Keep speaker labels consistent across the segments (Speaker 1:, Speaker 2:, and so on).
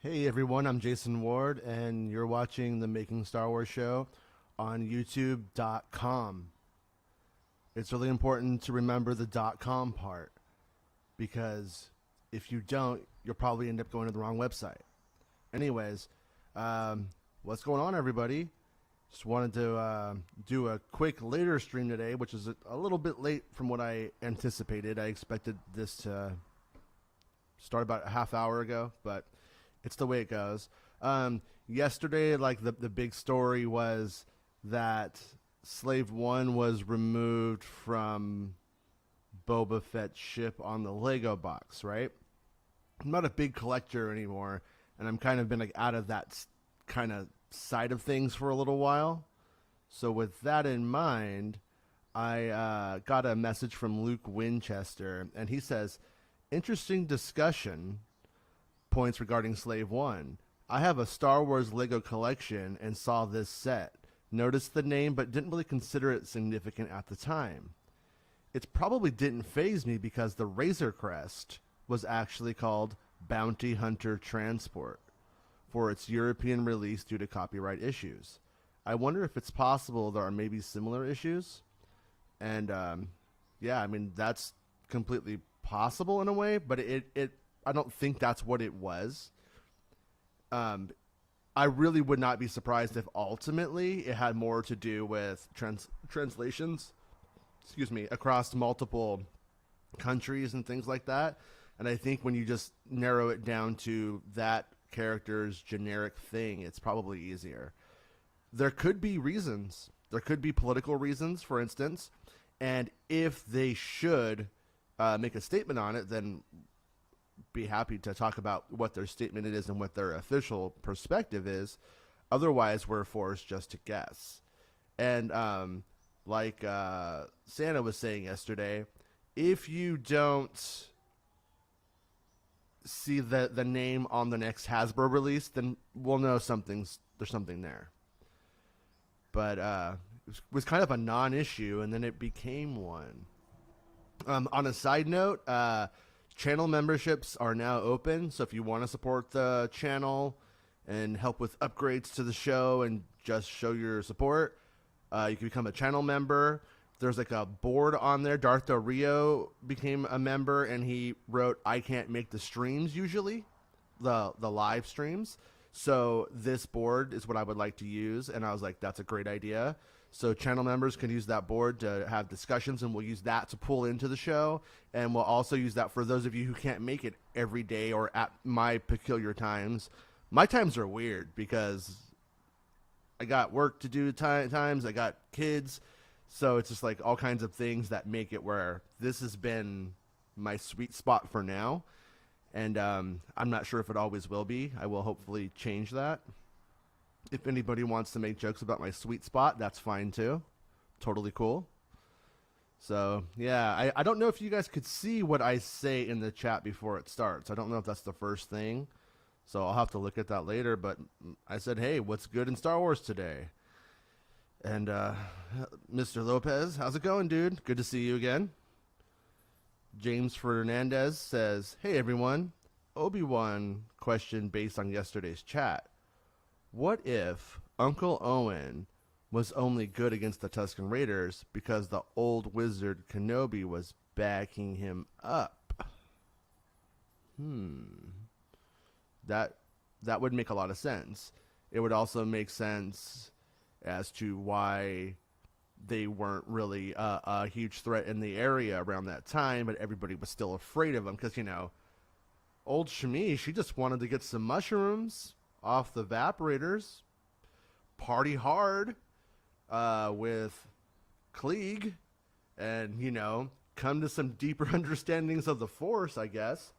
Speaker 1: Hey everyone, I'm Jason Ward, and you're watching the Making Star Wars show on YouTube.com. It's really important to remember the .com part because if you don't, you'll probably end up going to the wrong website. Anyways, what's going on, everybody? Just wanted to do a quick later stream today, which is a little bit late from what I anticipated. I expected this to start about a half hour ago, but it's the way it goes. Yesterday, like the big story was that Slave One was removed from Boba Fett's ship on the Lego box, right? I'm not a big collector anymore, and I'm kind of been like out of that kind of side of things for a little while. So with that in mind, I got a message from Luke Winchester, and he says, "Interesting discussion points regarding Slave One. I have a Star Wars Lego collection and saw this set. Noticed the name, but didn't really consider it significant at the time. It probably didn't faze me because the Razor Crest was actually called Bounty Hunter Transport for its European release due to copyright issues. I wonder if it's possible there are maybe similar issues." And yeah, I mean, that's completely possible in a way, but it I don't think that's what it was. I really would not be surprised if ultimately it had more to do with translations, excuse me, across multiple countries and things like that. And I think when you just narrow it down to that character's generic thing, it's probably easier. There could be reasons. There could be political reasons, for instance. And if they should make a statement on it, then be happy to talk about what their statement is and what their official perspective is. Otherwise, we're forced just to guess. And like Santa was saying yesterday, if you don't see the name on the next Hasbro release, then we'll know there's something there. But it was kind of a non-issue, and then it became one. On a side note, channel memberships are now open, so if you want to support the channel and help with upgrades to the show and just show your support, you can become a channel member. There's like a board on there. Darth Del Rio became a member, and he wrote, "I can't make the streams usually, the live streams. So this board is what I would like to use." And I was like, that's a great idea. So channel members can use that board to have discussions, and we'll use that to pull into the show. And we'll also use that for those of you who can't make it every day or at my peculiar times. My times are weird because I got work to do times, I got kids. So it's just like all kinds of things that make it where this has been my sweet spot for now. And I'm not sure if it always will be. I will hopefully change that. If anybody wants to make jokes about my sweet spot, that's fine too. Totally cool. So, yeah, I don't know if you guys could see what I say in the chat before it starts. I don't know if that's the first thing. So I'll have to look at that later. But I said, hey, what's good in Star Wars today? And Mr. Lopez, how's it going, dude? Good to see you again. James Fernandez says, hey, everyone. Obi-Wan question based on yesterday's chat. What if Uncle Owen was only good against the Tusken Raiders because the old wizard Kenobi was backing him up? That would make a lot of sense. It would also make sense as to why they weren't really a huge threat in the area around that time, but everybody was still afraid of them because, you know, old Shmi, she just wanted to get some mushrooms off the evaporators, party hard with Klieg, and, you know, come to some deeper understandings of the Force, I guess.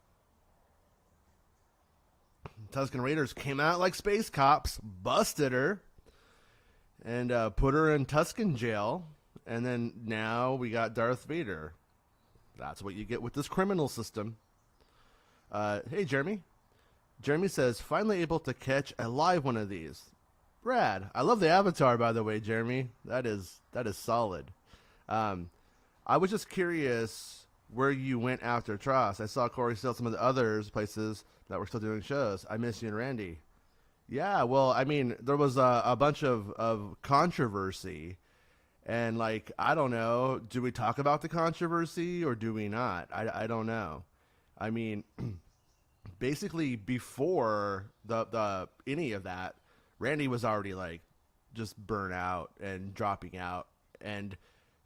Speaker 1: Tusken Raiders came out like space cops, busted her, and put her in Tusken jail, and then now we got Darth Vader. That's what you get with this criminal system. Hey, Jeremy. Jeremy says, finally able to catch a live one of these. Rad. I love the avatar, by the way, Jeremy. That is solid. I was just curious where you went after Tross. I saw Corey still some of the others places that were still doing shows. I miss you and Randy. Yeah, well, I mean, there was a bunch of controversy. And, like, I don't know, do we talk about the controversy or do we not? I don't know. I mean, basically before the any of that, Randy was already, like, just burnt out and dropping out. And,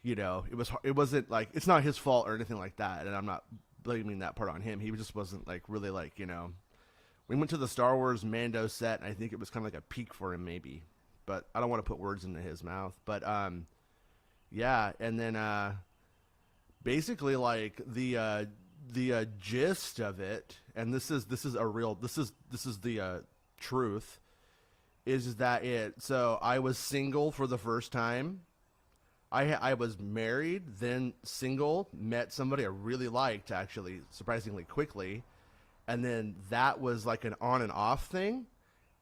Speaker 1: you know, it wasn't, like, it's not his fault or anything like that. And I'm not blaming that part on him. He just wasn't, like, really, like, you know. We went to the Star Wars Mando set, and I think it was kind of like a peak for him, maybe. But I don't want to put words into his mouth. But, yeah, and then basically, like, the gist of it, and this is the truth, is that so I was single for the first time. I was married, then single, met somebody I really liked, actually, surprisingly quickly. And then that was like an on and off thing.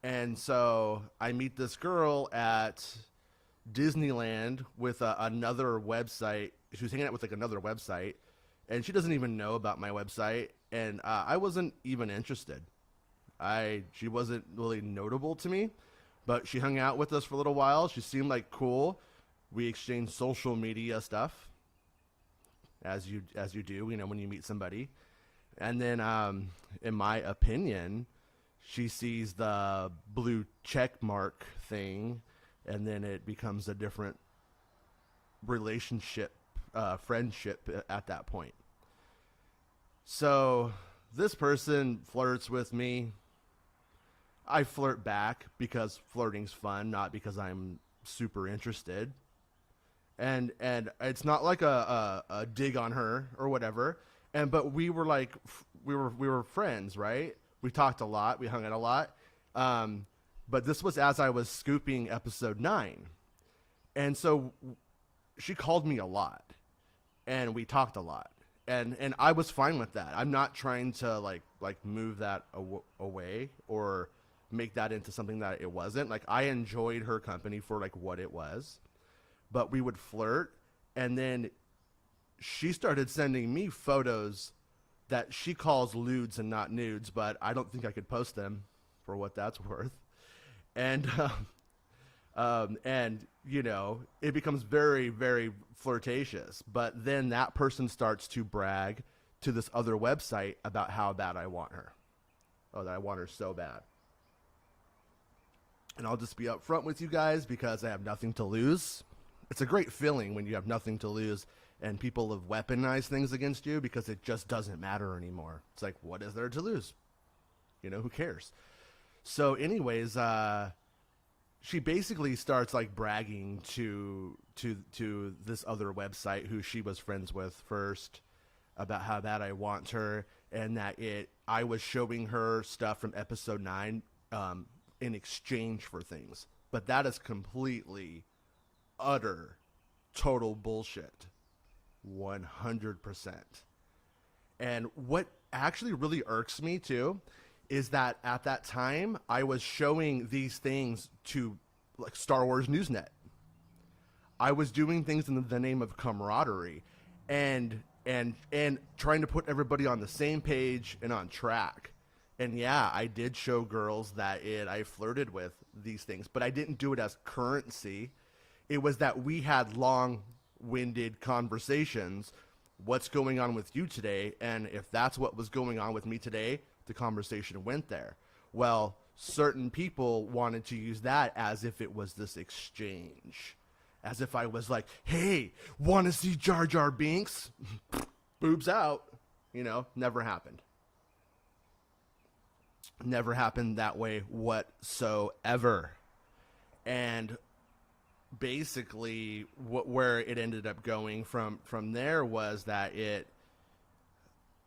Speaker 1: And so I meet this girl at Disneyland with another website. She was hanging out with like another website, and she doesn't even know about my website. And I wasn't even interested. She wasn't really notable to me, but she hung out with us for a little while. She seemed like cool. We exchanged social media stuff, as you do, you know, when you meet somebody. And then, in my opinion, she sees the blue check mark thing, and then it becomes a different relationship, friendship at that point. So this person flirts with me. I flirt back because flirting's fun, not because I'm super interested. And it's not like a dig on her or whatever. But we were like, we were friends, right? We talked a lot. We hung out a lot. But this was as I was scooping episode 9. And so she called me a lot, and we talked a lot. And I was fine with that. I'm not trying to like move that away or make that into something that it wasn't. Like, I enjoyed her company for like what it was, but we would flirt. And then she started sending me photos that she calls lewds and not nudes, but I don't think I could post them for what that's worth. And, and you know, it becomes very, very flirtatious. But then that person starts to brag to this other website about how bad I want her. Oh, that I want her so bad. And I'll just be upfront with you guys because I have nothing to lose. It's a great feeling when you have nothing to lose and people have weaponized things against you because it just doesn't matter anymore. It's like, what is there to lose? You know, who cares? So anyways, she basically starts like bragging to this other website who she was friends with first about how bad I want her, and that I was showing her stuff from episode 9 in exchange for things. But that is completely, utter, total bullshit. 100%. And what actually really irks me too is that at that time I was showing these things to like Star Wars Newsnet. I was doing things in the name of camaraderie and trying to put everybody on the same page and on track. And yeah, I did show girls that I flirted with these things, but I didn't do it as currency. It was that we had long-winded conversations. What's going on with you today? And if that's what was going on with me today, the conversation went there. Well, certain people wanted to use that as if it was this exchange. As if I was like, hey, want to see Jar Jar Binks? Boobs out. You know, never happened. Never happened that way whatsoever. And basically where it ended up going from there was that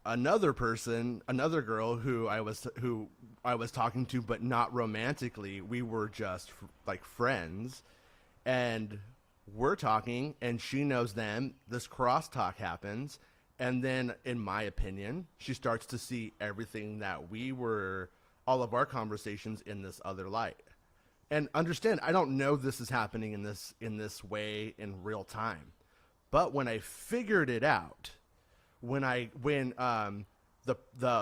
Speaker 1: another girl who I was talking to, but not romantically, we were just like friends, and we're talking and she knows them. This crosstalk happens, and then in my opinion, she starts to see everything that all of our conversations in this other light. And understand, I don't know this is happening in this way in real time. But when I figured it out, when the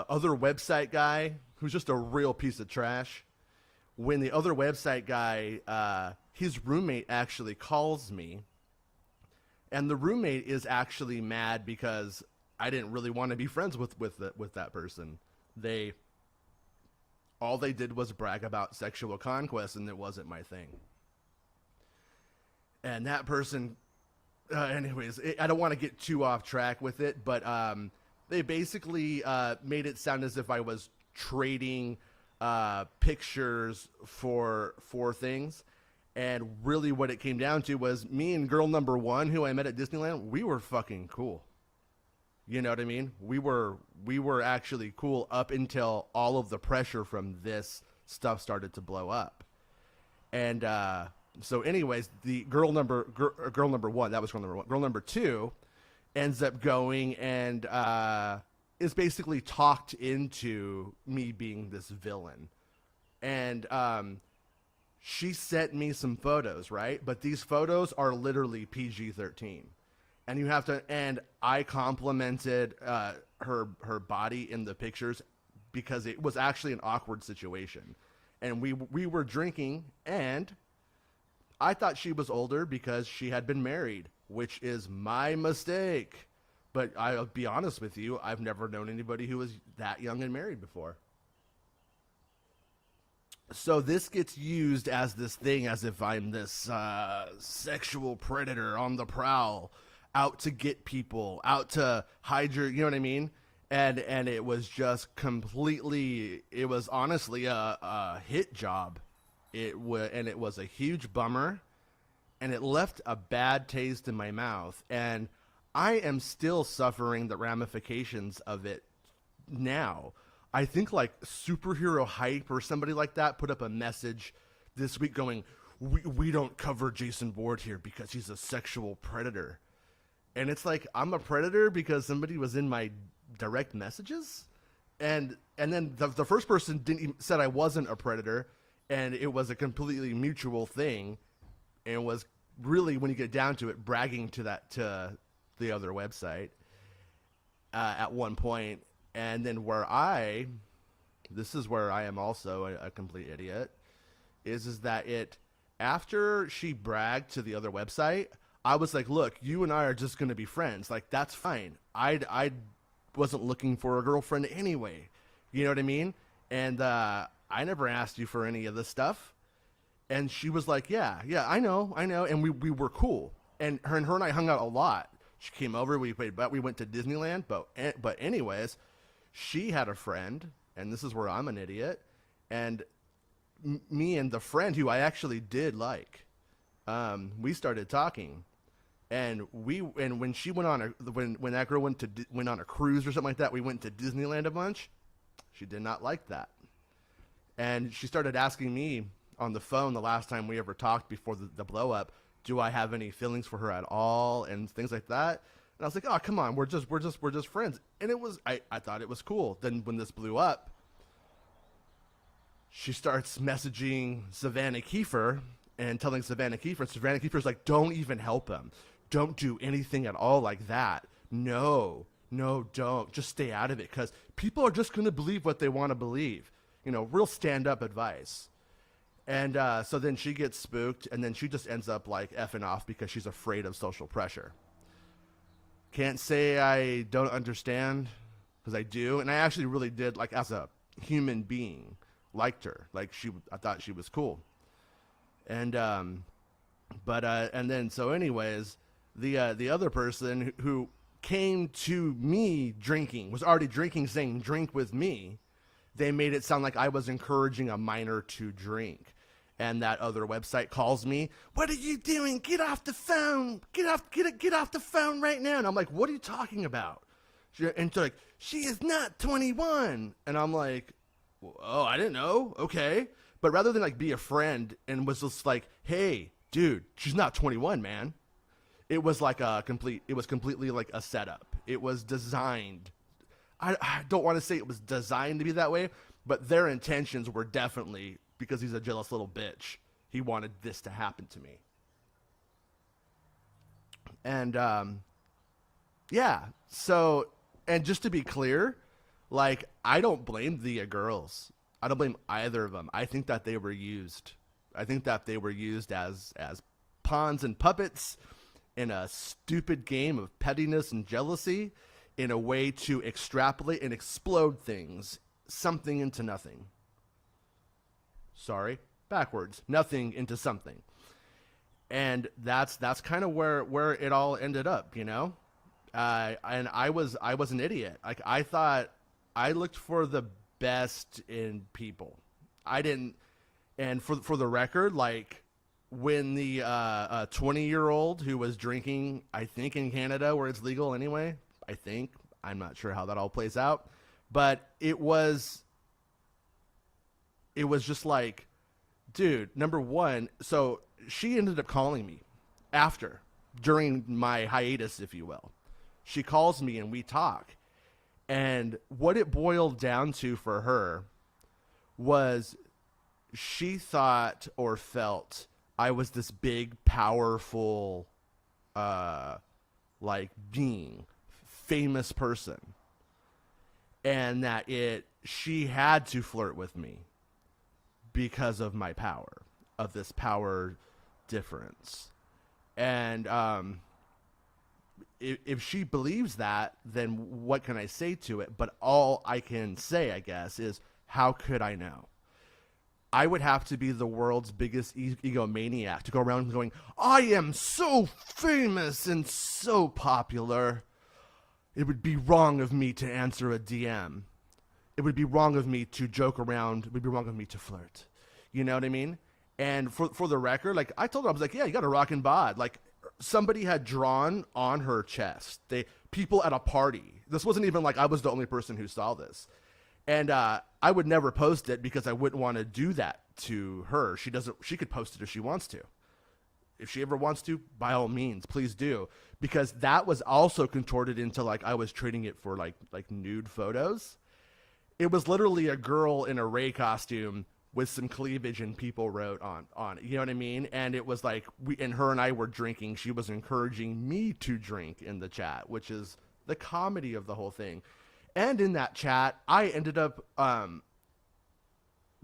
Speaker 1: other website guy, who's just a real piece of trash, when the other website guy, his roommate actually calls me, and the roommate is actually mad because I didn't really want to be friends with that person. All they did was brag about sexual conquest, and it wasn't my thing. And that person, anyways, I don't want to get too off track with it, but they basically made it sound as if I was trading pictures for things. And really what it came down to was me and girl number one, who I met at Disneyland, we were fucking cool. You know what I mean? We were actually cool up until all of the pressure from this stuff started to blow up. And so anyways, the girl number one, that was girl number one. Girl number two ends up going and is basically talked into me being this villain. And she sent me some photos, right? But these photos are literally PG-13. And you have to, and I complimented her body in the pictures because it was actually an awkward situation. And we were drinking, and I thought she was older because she had been married, which is my mistake. But I'll be honest with you, I've never known anybody who was that young and married before. So this gets used as this thing, as if I'm this sexual predator on the prowl, out to get people, out to hide your, you know what I mean? And it was just completely, it was honestly a hit job. It was a huge bummer, and it left a bad taste in my mouth. And I am still suffering the ramifications of it now. I think like Superhero Hype or somebody like that put up a message this week going, we don't cover Jason Bourne here because he's a sexual predator. And it's like, I'm a predator because somebody was in my direct messages? And then the first person said I wasn't a predator, and it was a completely mutual thing, and was really, when you get down to it, bragging to the other website at one point. And then this is where I am also a complete idiot, is that after she bragged to the other website, I was like, look, you and I are just going to be friends. Like, that's fine. I wasn't looking for a girlfriend anyway. You know what I mean? And I never asked you for any of this stuff. And she was like, yeah, I know. And we were cool. And her and I hung out a lot. She came over, we went to Disneyland. But anyways, she had a friend, and this is where I'm an idiot. And me and the friend who I actually did like, we started talking. And when she went on when that girl went on a cruise or something like that, we went to Disneyland a bunch. She did not like that, and she started asking me on the phone the last time we ever talked before the blow up, do I have any feelings for her at all, and things like that. And I was like, oh, come on, we're just friends. And it was, I thought it was cool. Then when this blew up, she starts messaging Savannah Kiefer and telling Savannah Kiefer's like, don't even help him. Don't do anything at all like that. No, don't. Just stay out of it, because people are just going to believe what they want to believe. You know, real stand-up advice. And so then she gets spooked, and then she just ends up like effing off because she's afraid of social pressure. Can't say I don't understand, because I do. And I actually really did, like, as a human being, liked her. Like, I thought she was cool. And and then so anyways, the other person who came to me drinking, was already drinking, saying drink with me, they made it sound like I was encouraging a minor to drink. And that other website calls me, what are you doing? Get off the phone. Get off the phone right now. And I'm like, what are you talking about? And they're like, she is not 21. And I'm like, oh, I didn't know. Okay. But rather than like be a friend, and was just like, hey, dude, she's not 21, man. It was like completely like a setup. It was designed. I don't want to say it was designed to be that way, but their intentions were definitely, because he's a jealous little bitch, he wanted this to happen to me. And yeah, so And just to be clear, like, I don't blame the girls. I don't blame either of them. I think that they were used. I think that they were used as pawns and puppets in a stupid game of pettiness and jealousy, in a way to extrapolate and explode things, something into nothing. Sorry, backwards. Nothing into something. And that's kind of where it all ended up, you know? And I was an idiot. Like, I thought I looked for the best in people. I didn't. And for the record, like, when the 20-year-old who was drinking, I think in Canada where it's legal anyway, I'm not sure how that all plays out, but it was just like, dude, number one, so she ended up calling me during my hiatus, if you will. She calls me and we talk. And what it boiled down to for her was she thought or felt I was this big, powerful, like, being, famous person. And that she had to flirt with me because of my power, of this power difference. And if she believes that, then what can I say to it? But all I can say, I guess, is how could I know? I would have to be the world's biggest egomaniac to go around going, I am so famous and so popular. It would be wrong of me to answer a DM. It would be wrong of me to joke around. It would be wrong of me to flirt. You know what I mean? And for the record, like, I told her, I was like, yeah, you got a rockin' bod. Like, somebody had drawn on her chest. People at a party. This wasn't even like I was the only person who saw this. And I would never post it because I wouldn't want to do that to her. She could post it if she wants to. If she ever wants to, by all means, please do. Because that was also contorted into, like, I was trading it for like nude photos. It was literally a girl in a Ray costume with some cleavage and people wrote on it. You know what I mean? And it was like, her and I were drinking. She was encouraging me to drink in the chat, which is the comedy of the whole thing. And in that chat, I ended up,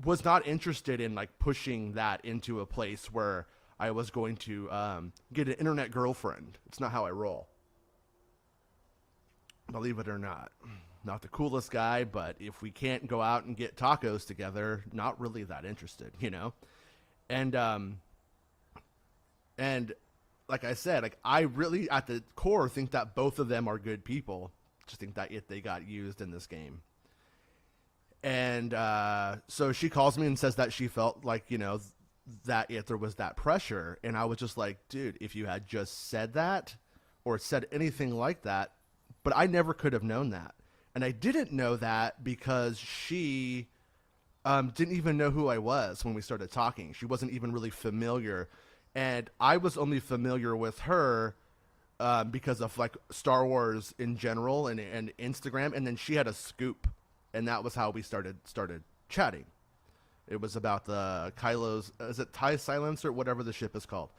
Speaker 1: was not interested in, like, pushing that into a place where I was going to get an internet girlfriend. It's not how I roll. Believe it or not. Not the coolest guy, but if we can't go out and get tacos together, not really that interested, you know? And like I said, like, I really, at the core, think that both of them are good people. Just think that they got used in this game. And so she calls me and says that she felt like, you know, that there was that pressure. And I was just like, dude, if you had just said that or said anything like that, but I never could have known that. And I didn't know that because she didn't even know who I was when we started talking. She wasn't even really familiar. And I was only familiar with her because of, like, Star Wars in general and Instagram. And then she had a scoop. And that was how we started chatting. It was about the Kylo's, is it TIE Silencer, whatever the ship is called.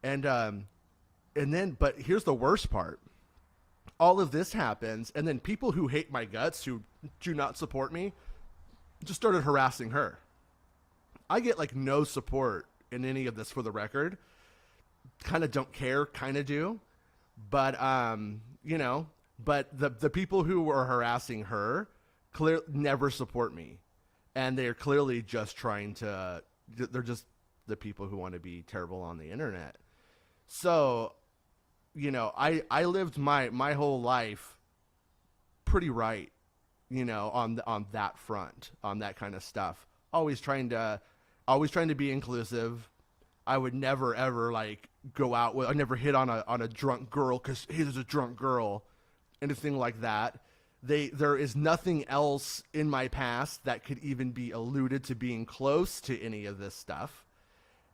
Speaker 1: And then, but here's the worst part. All of this happens, and then people who hate my guts, who do not support me, just started harassing her. I get, like, no support in any of this, for the record. Kind of don't care, kind of do. But, you know, but the people who were harassing her never support me. And they're clearly just they're just the people who want to be terrible on the internet. So, you know, I lived my whole life pretty right, you know, on that front, on that kind of stuff. Always trying to be inclusive. I would never ever, like, go out with. I never hit on a drunk girl because hey, there's a drunk girl, anything like that. There is nothing else in my past that could even be alluded to being close to any of this stuff,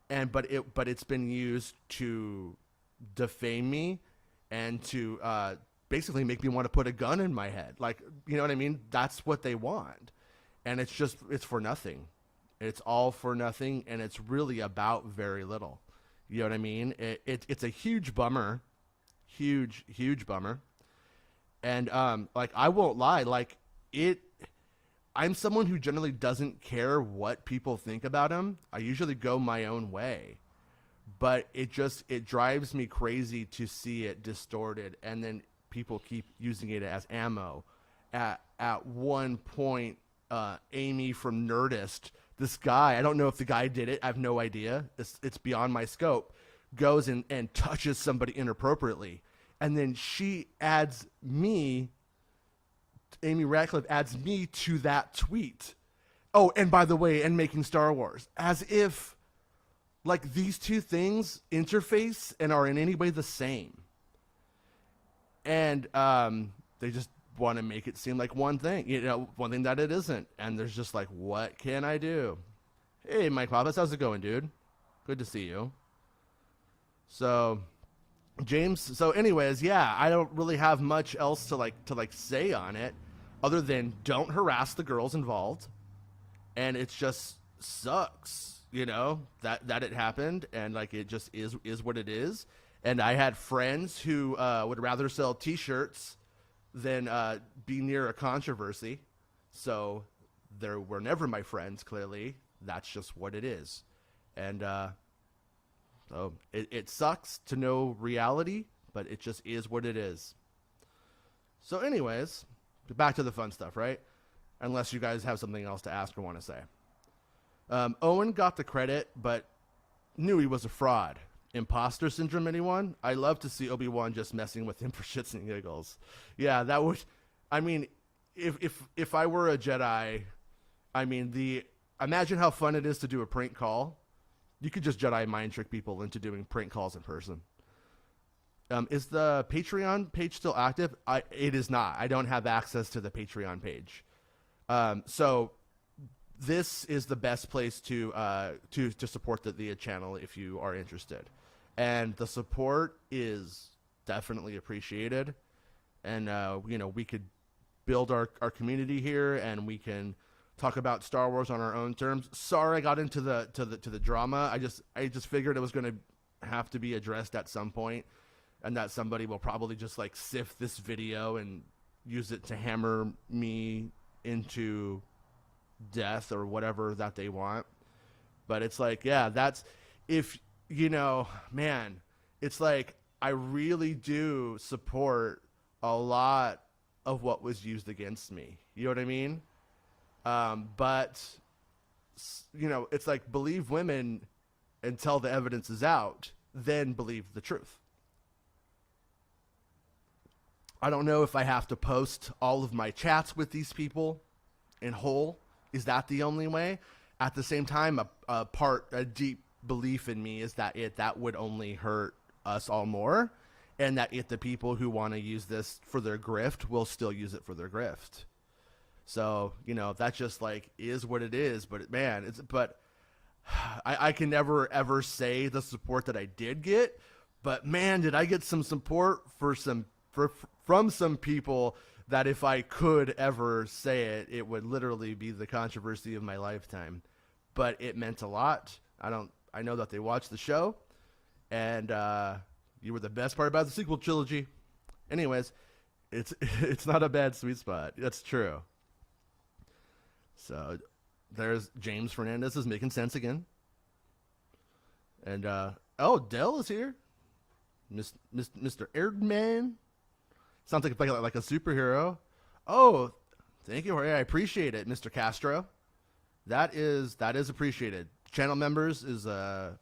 Speaker 1: but it's been used to defame me and to basically make me want to put a gun in my head. Like, you know what I mean? That's what they want, and it's for nothing. It's all for nothing, and it's really about very little. You know what I mean? It's a huge bummer, huge bummer. And like I won't lie, like it I'm someone who generally doesn't care what people think about him. I usually go my own way. But it drives me crazy to see it distorted, and then people keep using it as ammo. At one point, Amy from Nerdist, this guy, I don't know if the guy did it, I have no idea, it's beyond my scope, goes and touches somebody inappropriately, and then Amy Radcliffe adds me to that tweet. Oh, and by the way, and Making Star Wars, as if like these two things interface and are in any way the same. And they just want to make it seem like one thing, one thing that it isn't. And there's just like, what can I do? Hey, Mike Pappas, how's it going, dude? Good to see you. So, James. So, anyways, yeah, I don't really have much else to say on it, other than don't harass the girls involved, and it just sucks. That it happened, and like it just is what it is. And I had friends who would rather sell T-shirts than be near a controversy. So they were never my friends. Clearly, that's just what it is. And so it sucks to know reality, but it just is what it is. So, anyways, back to the fun stuff, right? Unless you guys have something else to ask or want to say. Owen got the credit, but knew he was a fraud. Imposter syndrome, anyone? I love to see Obi-Wan just messing with him for shits and giggles. Yeah, that would... I mean, if I were a Jedi, I mean, imagine how fun it is to do a prank call. You could just Jedi mind trick people into doing prank calls in person. Is the Patreon page still active? It is not. I don't have access to the Patreon page. So... this is the best place to support the channel if you are interested, and the support is definitely appreciated. And we could build our community here, and we can talk about Star Wars on our own terms. Sorry, I got into the drama. I just figured it was going to have to be addressed at some point, and that somebody will probably just like sift this video and use it to hammer me into death or whatever that they want. But it's like, yeah, that's man, it's like I really do support a lot of what was used against me. You know what I mean? But it's like, believe women until the evidence is out, then believe the truth. I don't know if I have to post all of my chats with these people in whole. Is that the only way? At the same time, a deep belief in me is that that would only hurt us all more, and that the people who want to use this for their grift will still use it for their grift. So, that just like is what it is. But man, I can never ever say the support that I did get. But man, did I get some support from some people that if I could ever say it, it would literally be the controversy of my lifetime. But it meant a lot. I know that they watched the show, and you were the best part about the sequel trilogy. Anyways, it's not a bad sweet spot. That's true. So there's James Fernandez is making sense again. And Dell is here. Mr. Erdman. Sounds like a superhero. Oh, thank you. I appreciate it, Mr. Castro. That is appreciated. Channel members is a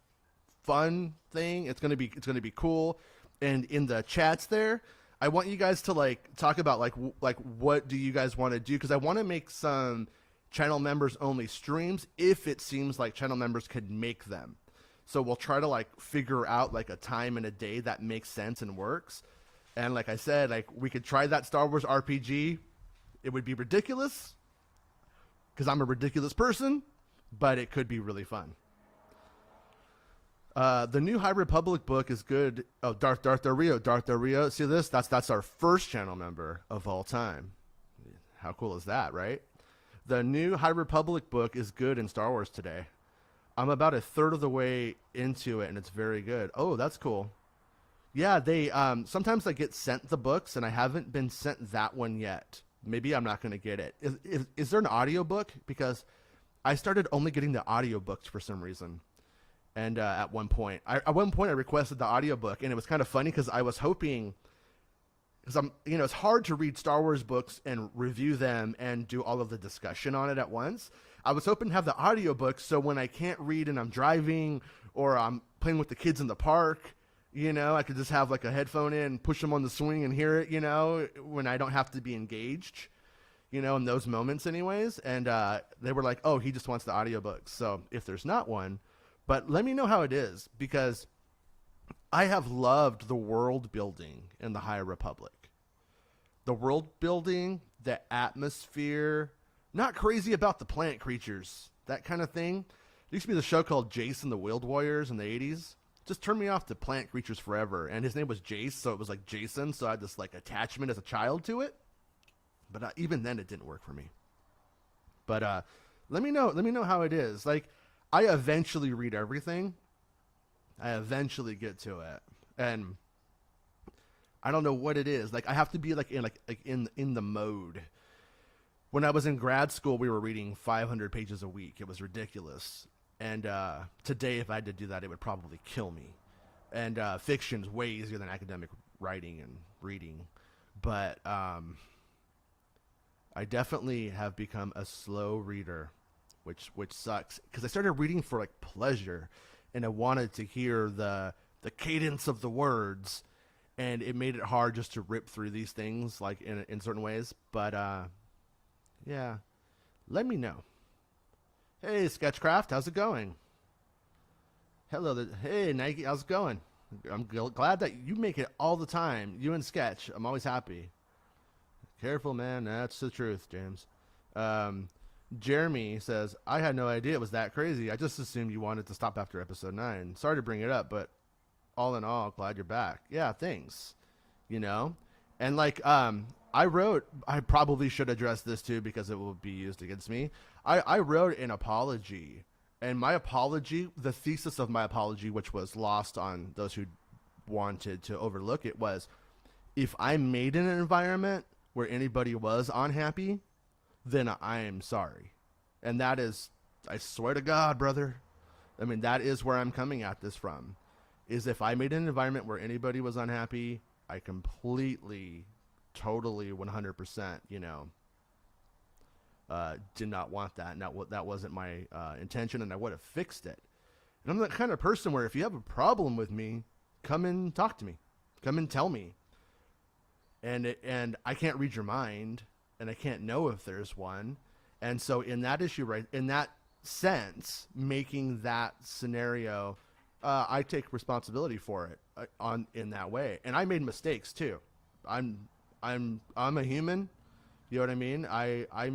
Speaker 1: fun thing. It's gonna be cool. And in the chats there, I want you guys to like talk about like what do you guys want to do, because I want to make some channel members only streams if it seems like channel members could make them. So we'll try to like figure out like a time and a day that makes sense and works. And like I said, like we could try that Star Wars RPG. It would be ridiculous because I'm a ridiculous person, but it could be really fun. The new High Republic book is good. Oh, Darth Del Rio. See this? That's our first channel member of all time. How cool is that, right? The new High Republic book is good in Star Wars today. I'm about a third of the way into it, and it's very good. Oh, that's cool. Yeah, they sometimes I get sent the books, and I haven't been sent that one yet. Maybe I'm not going to get it. Is there an audiobook? Because I started only getting the audiobooks for some reason. And at one point, I requested the audiobook, and it was kind of funny because I was hoping, because it's hard to read Star Wars books and review them and do all of the discussion on it at once. I was hoping to have the audiobook, so when I can't read and I'm driving or I'm playing with the kids in the park, I could just have like a headphone in, push them on the swing and hear it, when I don't have to be engaged, in those moments anyways. And they were like, oh, he just wants the audiobook. So if there's not one, but let me know how it is, because I have loved the world building in the High Republic. The world building, the atmosphere, not crazy about the plant creatures, that kind of thing. There used to be the show called Jace and the Wild Warriors in the 80s. Just turned me off to plant creatures forever. And his name was Jace, so it was like Jason, so I had this like attachment as a child to it. But even then it didn't work for me. But let me know how it is. Like, I eventually read everything. I eventually get to it. And I don't know what it is. Like, I have to be in the mode. When I was in grad school, we were reading 500 pages a week. It was ridiculous. And today, if I had to do that, it would probably kill me. And fiction's way easier than academic writing and reading. But I definitely have become a slow reader, which sucks. Because I started reading for like pleasure, and I wanted to hear the cadence of the words, and it made it hard just to rip through these things like in certain ways. But yeah, let me know. Hey, Sketchcraft, how's it going? Hello, hey, Nike, how's it going? I'm glad that you make it all the time. You and Sketch, I'm always happy. Careful, man, that's the truth, James. Jeremy says, I had no idea it was that crazy. I just assumed you wanted to stop after episode 9. Sorry to bring it up, but all in all, glad you're back. Yeah, thanks. And like, I probably should address this too because it will be used against me. I wrote an apology, and my apology, the thesis of my apology, which was lost on those who wanted to overlook it, was if I made an environment where anybody was unhappy, then I am sorry. And that is, I swear to God, brother, I mean, that is where I'm coming at this from, is if I made an environment where anybody was unhappy, I completely, totally, 100%, did not want that. And that wasn't my intention, and I would have fixed it. And I'm the kind of person where if you have a problem with me, come and talk to me. Come and tell me. And I can't read your mind, and I can't know if there's one. And so in that issue, right, in that sense, making that scenario, I take responsibility for it in that way. And I made mistakes too. I'm a human. You know what I mean? I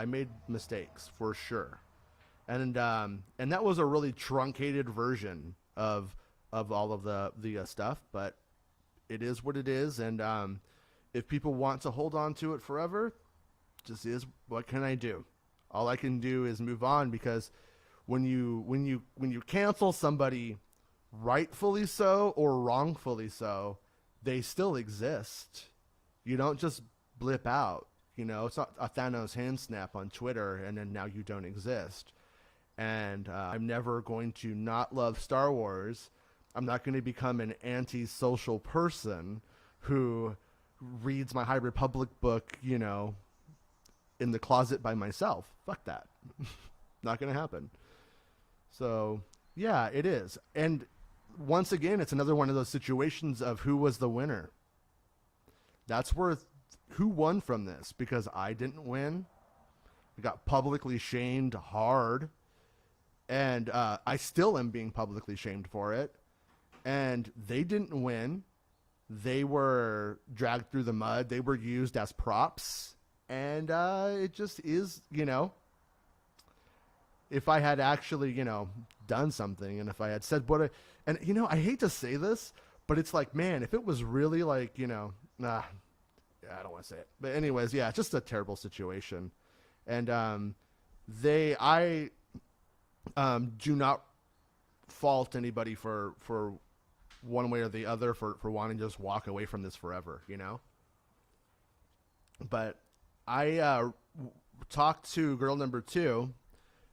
Speaker 1: made mistakes for sure. And that was a really truncated version of all of the stuff, but it is what it is. And if people want to hold on to it forever, just is, what can I do? All I can do is move on, because when you cancel somebody, rightfully so or wrongfully so, they still exist. You don't just blip out. It's not a Thanos hand snap on Twitter and then now you don't exist. And I'm never going to not love Star Wars. I'm not going to become an anti-social person who reads my High Republic book, in the closet by myself. Fuck that. Not going to happen. So, yeah, it is. And once again, it's another one of those situations of who was the winner. That's worth who won from this, because I didn't win. I got publicly shamed hard, and I still am being publicly shamed for it. And they didn't win. They were dragged through the mud. They were used as props. And it just is, if I had actually, done something, and if I had said I hate to say this, but it's like, man, if it was really like, I don't want to say it. But anyways, yeah, just a terrible situation. And I do not fault anybody for one way or the other for wanting to just walk away from this forever, you know? But I talked to girl number 2,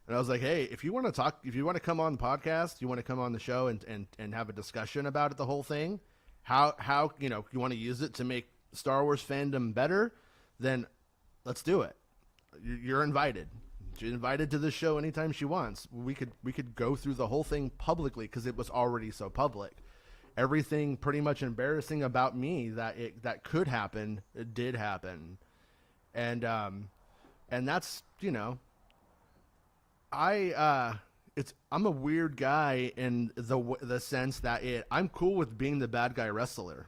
Speaker 1: and I was like, hey, if you want to come on the podcast, you want to come on the show and have a discussion about it, the whole thing, how you know, you want to use it to make Star Wars fandom better, then let's do it. You're invited. She's invited to the show anytime she wants. We could go through the whole thing publicly because it was already so public. Everything pretty much embarrassing about me that could happen, it did happen, and that's, you know, I'm a weird guy in the sense that I'm cool with being the bad guy wrestler.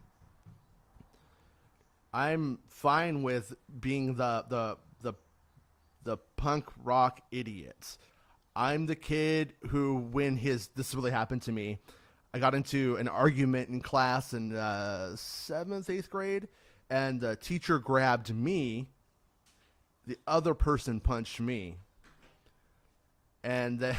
Speaker 1: I'm fine with being the punk rock idiots. I'm the kid who, this really happened to me. I got into an argument in class in 7th, 8th grade, and the teacher grabbed me. The other person punched me. And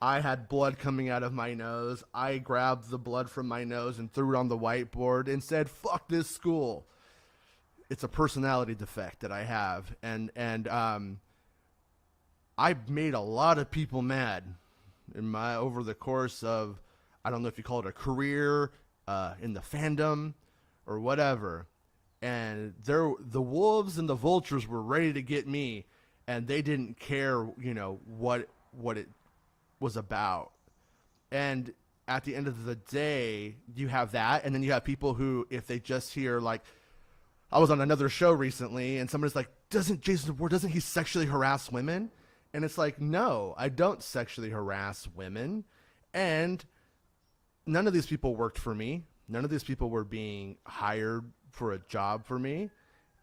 Speaker 1: I had blood coming out of my nose. I grabbed the blood from my nose and threw it on the whiteboard and said, "Fuck this school." It's a personality defect that I have. And I've made a lot of people mad over the course of, I don't know if you call it a career, in the fandom or whatever. And the wolves and the vultures were ready to get me, and they didn't care, you know, what it was about. And at the end of the day, you have that, and then you have people who, if they just hear, like, I was on another show recently, and somebody's like, doesn't he sexually harass women? And it's like, no, I don't sexually harass women. And none of these people worked for me. None of these people were being hired for a job for me.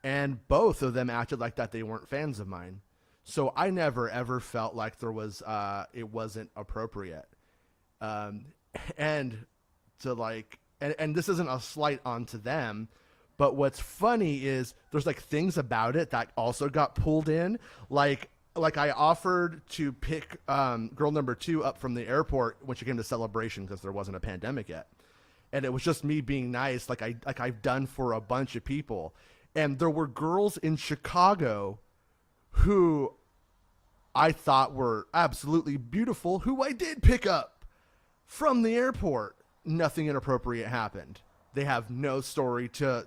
Speaker 1: And both of them acted like that they weren't fans of mine. So I never, ever felt like there was, it wasn't appropriate. And this isn't a slight onto them, but what's funny is there's like things about it that also got pulled in. Like I offered to pick girl number 2 up from the airport when she came to Celebration because there wasn't a pandemic yet. And it was just me being nice, like I've done for a bunch of people. And there were girls in Chicago who I thought were absolutely beautiful, who I did pick up from the airport. Nothing inappropriate happened. They have no story to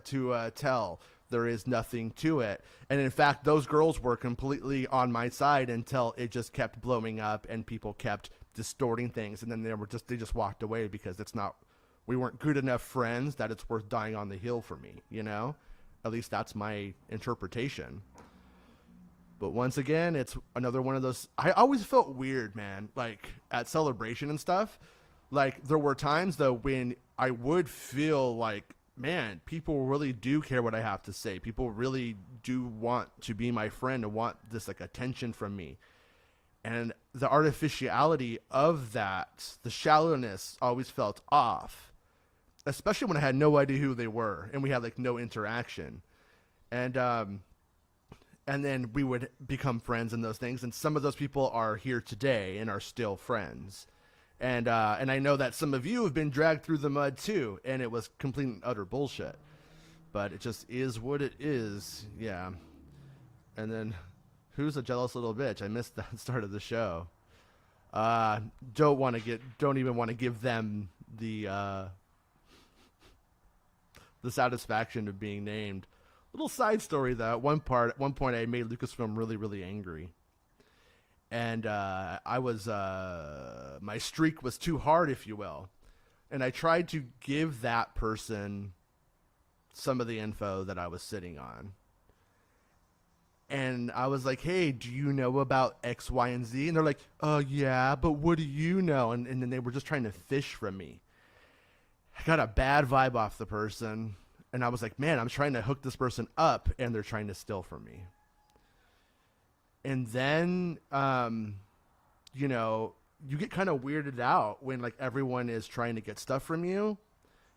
Speaker 1: tell. There is nothing to it. And in fact, those girls were completely on my side until it just kept blowing up and people kept distorting things. And then they just walked away because we weren't good enough friends that it's worth dying on the hill for me, you know? At least that's my interpretation. But once again, it's another one of those, I always felt weird, man, like at Celebration and stuff. Like there were times though when I would feel like, man, people really do care what I have to say. People really do want to be my friend and want this like attention from me. And the artificiality of that, the shallowness always felt off, especially when I had no idea who they were and we had like no interaction. And then we would become friends and those things. And some of those people are here today and are still friends. And I know that some of you have been dragged through the mud too, and it was complete and utter bullshit. But it just is what it is, yeah. And then, who's a jealous little bitch? I missed that start of the show. Don't even want to give them the satisfaction of being named. Little side story though. At one point, I made Lucasfilm really, really angry. And my streak was too hard, if you will. And I tried to give that person some of the info that I was sitting on. And I was like, hey, do you know about X, Y, and Z? And they're like, yeah, but what do you know? And then they were just trying to fish from me. I got a bad vibe off the person. And I was like, man, I'm trying to hook this person up, and they're trying to steal from me. And then, you know, you get kind of weirded out when like everyone is trying to get stuff from you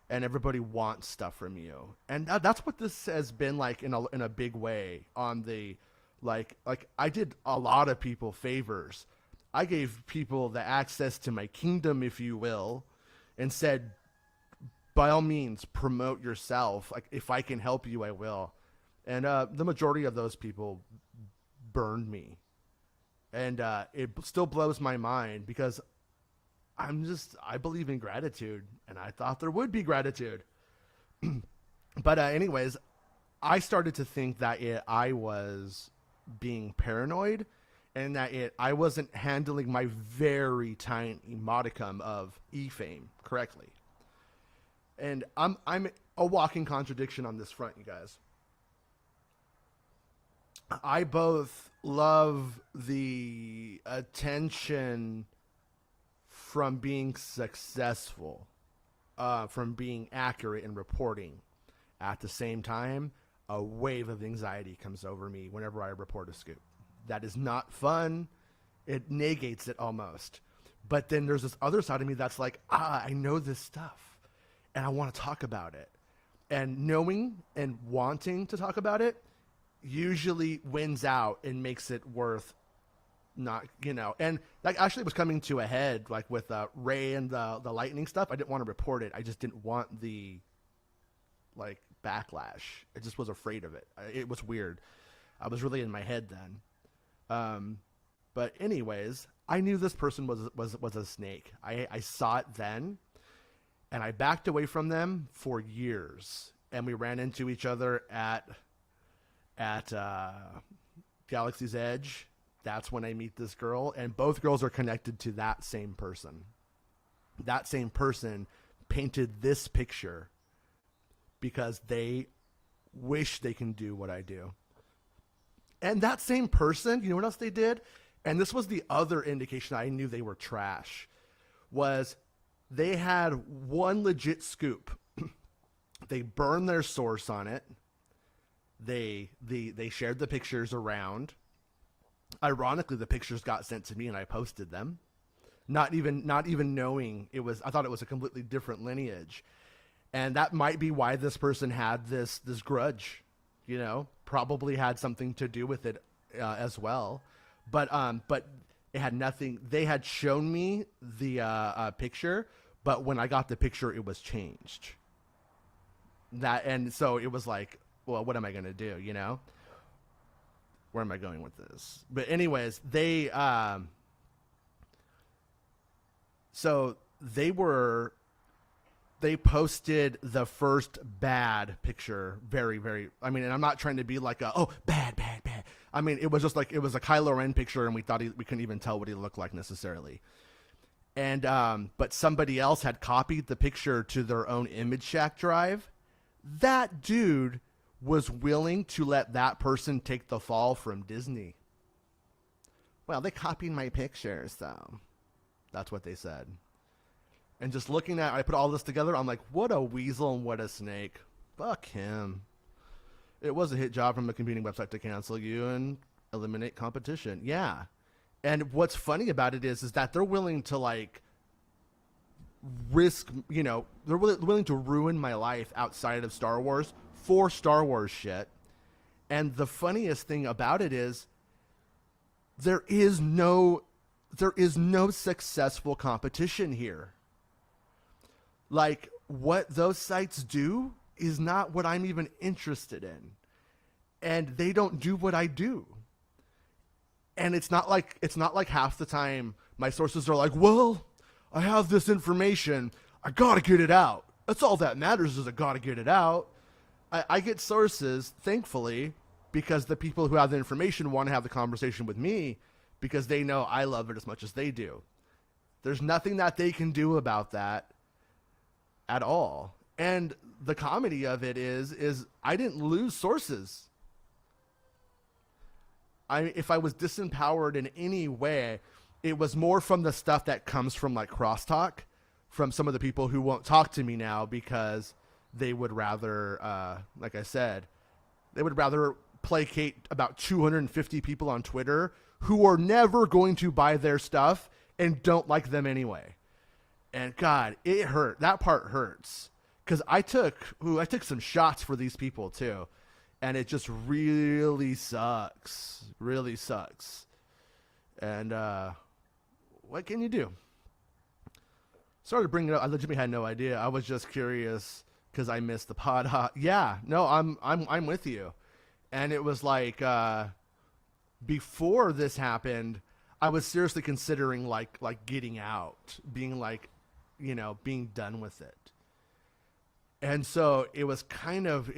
Speaker 1: and everybody wants stuff from you. And that's what this has been like in a big way on the, like I did a lot of people favors. I gave people the access to my kingdom, if you will, and said, by all means, promote yourself. Like, if I can help you, I will. And the majority of those people burned me. And it still blows my mind because I believe in gratitude, and I thought there would be gratitude. But anyways, I started to think that I was being paranoid, and that I wasn't handling my very tiny modicum of e-fame correctly. And I'm a walking contradiction on this front, you guys. I both love the attention from being successful, from being accurate in reporting. At the same time, a wave of anxiety comes over me whenever I report a scoop. That is not fun. It negates it almost. But then there's this other side of me that's like, I know this stuff, and I want to talk about it. And knowing and wanting to talk about it usually wins out and makes it worth not, and that actually was coming to a head, like with Ray and the lightning stuff. I didn't want to report it. I just didn't want the backlash. I just was afraid of it. It was weird. I was really in my head then. But anyways, I knew this person was a snake. I saw it then, and I backed away from them for years. And we ran into each other at Galaxy's Edge. That's when I meet this girl, and both girls are connected to that same person. That same person painted this picture because they wish they can do what I do. And that same person, you know what else they did? And this was the other indication I knew they were trash, was they had one legit scoop. They burned their source on it. They shared the pictures around. Ironically, the pictures got sent to me and I posted them. Not even knowing it was, I thought it was a completely different lineage. And that might be why this person had this grudge, probably had something to do with it as well. But it had nothing. They had shown me the picture, but when I got the picture, it was changed. And so it was like, well, what am I going to do? Where am I going with this? But anyways, they posted the first bad picture very, very, and I'm not trying to be like bad. It was just like, it was a Kylo Ren picture, and we thought we couldn't even tell what he looked like necessarily. And, but somebody else had copied the picture to their own Image Shack drive. That dude was willing to let that person take the fall from Disney. Well, they copied my pictures, though. That's what they said. And just looking at, I put all this together, I'm like, what a weasel and what a snake. Fuck him. It was a hit job from a competing website to cancel you and eliminate competition. Yeah. And what's funny about it is that they're willing to risk, they're willing to ruin my life outside of Star Wars for Star Wars shit. And the funniest thing about it is there is no successful competition here. Like, what those sites do is not what I'm even interested in. And they don't do what I do. And it's not like half the time my sources are like, well, I have this information, I gotta get it out. That's all that matters, is I gotta get it out. I get sources, thankfully, because the people who have the information want to have the conversation with me because they know I love it as much as they do. There's nothing that they can do about that at all. And the comedy of it is I didn't lose sources. If I was disempowered in any way, it was more from the stuff that comes from crosstalk, from some of the people who won't talk to me now because they would rather, like I said, they would rather placate about 250 people on Twitter who are never going to buy their stuff and don't like them anyway. And God, it hurt. That part hurts. Because I took some shots for these people too. And it just really sucks. Really sucks. And what can you do? Sorry to bring it up. I legitimately had no idea. I was just curious because I missed the pod. Yeah, no, I'm with you. And it was like before this happened, I was seriously considering like getting out, being like, being done with it. And so it's kind of